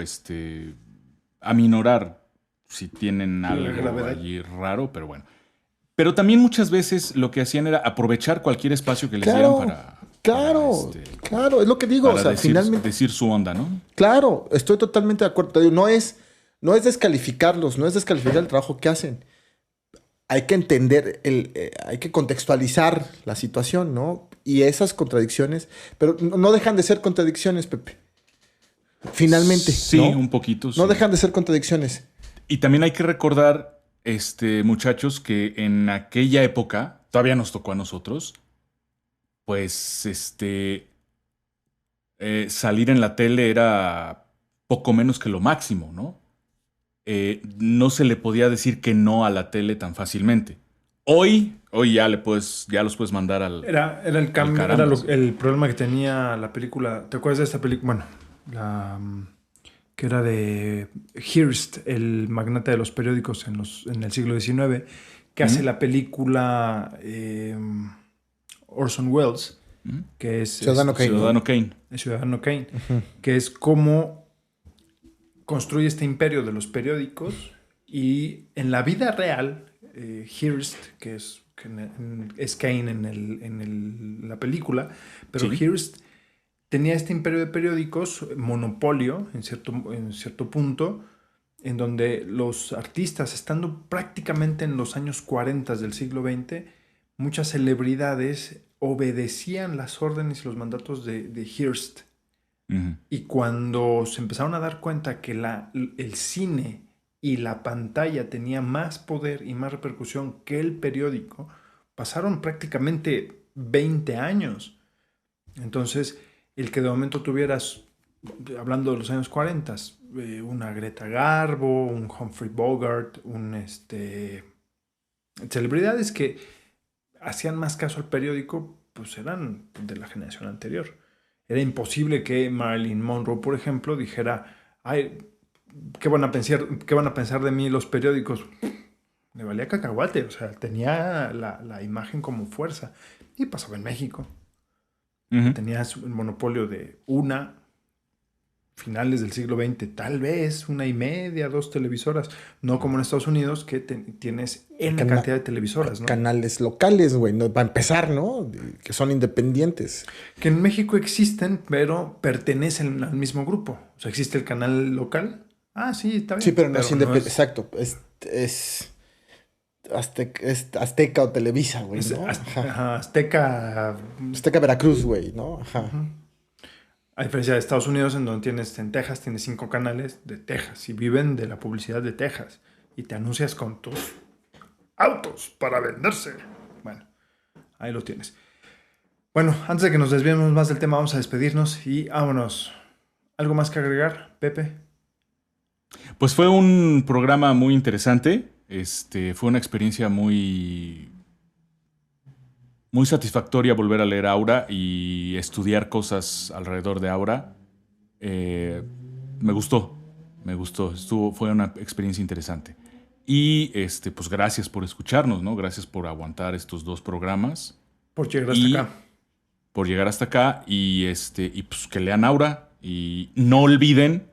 aminorar si tienen algo allí raro, pero bueno. Pero también muchas veces lo que hacían era aprovechar cualquier espacio que les dieran para... Claro, es lo que digo. O sea, finalmente decir su onda, ¿no? Claro, estoy totalmente de acuerdo. Te digo, no es descalificarlos, no es descalificar el trabajo que hacen. Hay que entender, hay que contextualizar la situación, ¿no? Y esas contradicciones, pero no dejan de ser contradicciones, Pepe. Finalmente. Sí, ¿no? un poquito. Sí. No dejan de ser contradicciones. Y también hay que recordar, muchachos, que en aquella época, todavía nos tocó a nosotros, pues salir en la tele era poco menos que lo máximo, ¿no? No se le podía decir que no a la tele tan fácilmente. Hoy ya los puedes mandar al... Era el cambio, era el problema que tenía la película. ¿Te acuerdas de esta película? Bueno, que era de Hearst, el magnate de los periódicos en el siglo XIX, que hace la película Orson Welles, que es Ciudadano Kane. Ciudadano Kane, que es cómo construye este imperio de los periódicos, y en la vida real, Hearst, que es Kane en la película, pero Hearst tenía este imperio de periódicos, monopolio en cierto punto, en donde los artistas, estando prácticamente en los años 40 del siglo XX, muchas celebridades obedecían las órdenes y los mandatos de Hearst. Ujú. Y cuando se empezaron a dar cuenta que el cine y la pantalla tenía más poder y más repercusión que el periódico, pasaron prácticamente 20 años. Entonces, el que de momento tuvieras, hablando de los años 40, una Greta Garbo, un Humphrey Bogart, celebridades que hacían más caso al periódico, pues eran de la generación anterior. Era imposible que Marilyn Monroe, por ejemplo, dijera, ay, ¿qué van a pensar de mí los periódicos? Le valía cacahuate, o sea, tenía la imagen como fuerza. Y pasaba en México. Ujú. Tenías el monopolio de finales del siglo XX, tal vez 1.5, 2 televisoras, no como en Estados Unidos, que tienes N cantidad de televisoras, ¿no? Canales locales, güey, ¿no? Para empezar, ¿no? Que son independientes. Que en México existen, pero pertenecen al mismo grupo. O sea, existe el canal local. Ah, sí, está bien. Sí, pero no es independiente. es- Exacto. Es Azteca o Televisa, güey, es ¿no? Ajá. Azteca. Azteca Veracruz, güey, ¿no? Ajá. A diferencia de Estados Unidos, en donde en Texas tienes 5 canales de Texas y viven de la publicidad de Texas. Y te anuncias con tus autos para venderse. Bueno, ahí lo tienes. Bueno, antes de que nos desviemos más del tema, vamos a despedirnos y vámonos. ¿Algo más que agregar, Pepe? Pues fue un programa muy interesante. Fue una experiencia muy satisfactoria volver a leer Aura y estudiar cosas alrededor de Aura. Me gustó. Fue una experiencia interesante. Y pues gracias por escucharnos, ¿no? Gracias por aguantar estos 2 programas. Por llegar hasta acá. Por llegar hasta acá y pues que lean Aura y no olviden,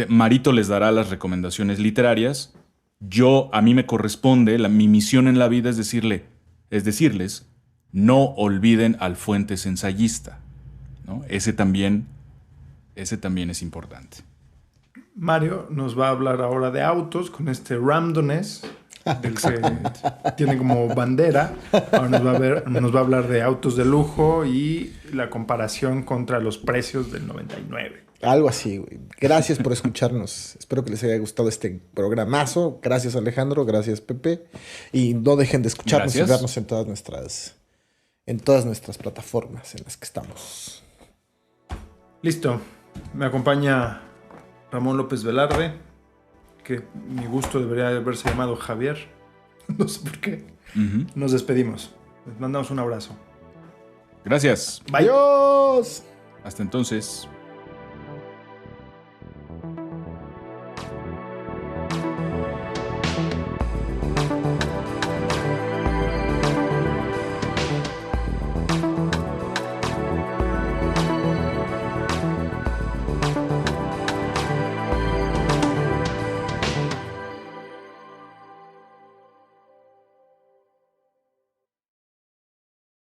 Marito les dará las recomendaciones literarias. A mí me corresponde, mi misión en la vida es decirles, no olviden al Fuentes ensayista, ¿no? Ese también es importante. Mario nos va a hablar ahora de autos con este Randomness, del que tiene como bandera. Ahora nos va a hablar de autos de lujo y la comparación contra los precios del 99. Algo así, güey. Gracias por escucharnos. Espero que les haya gustado este programazo. Gracias, Alejandro. Gracias, Pepe. Y no dejen de escucharnos Gracias. y vernos en todas nuestras plataformas en las que estamos. Listo. Me acompaña Ramón López Velarde, que mi gusto debería haberse llamado Javier. No sé por qué. Ujú. Nos despedimos. Les mandamos un abrazo. Gracias. Bye. ¡Adiós! Hasta entonces.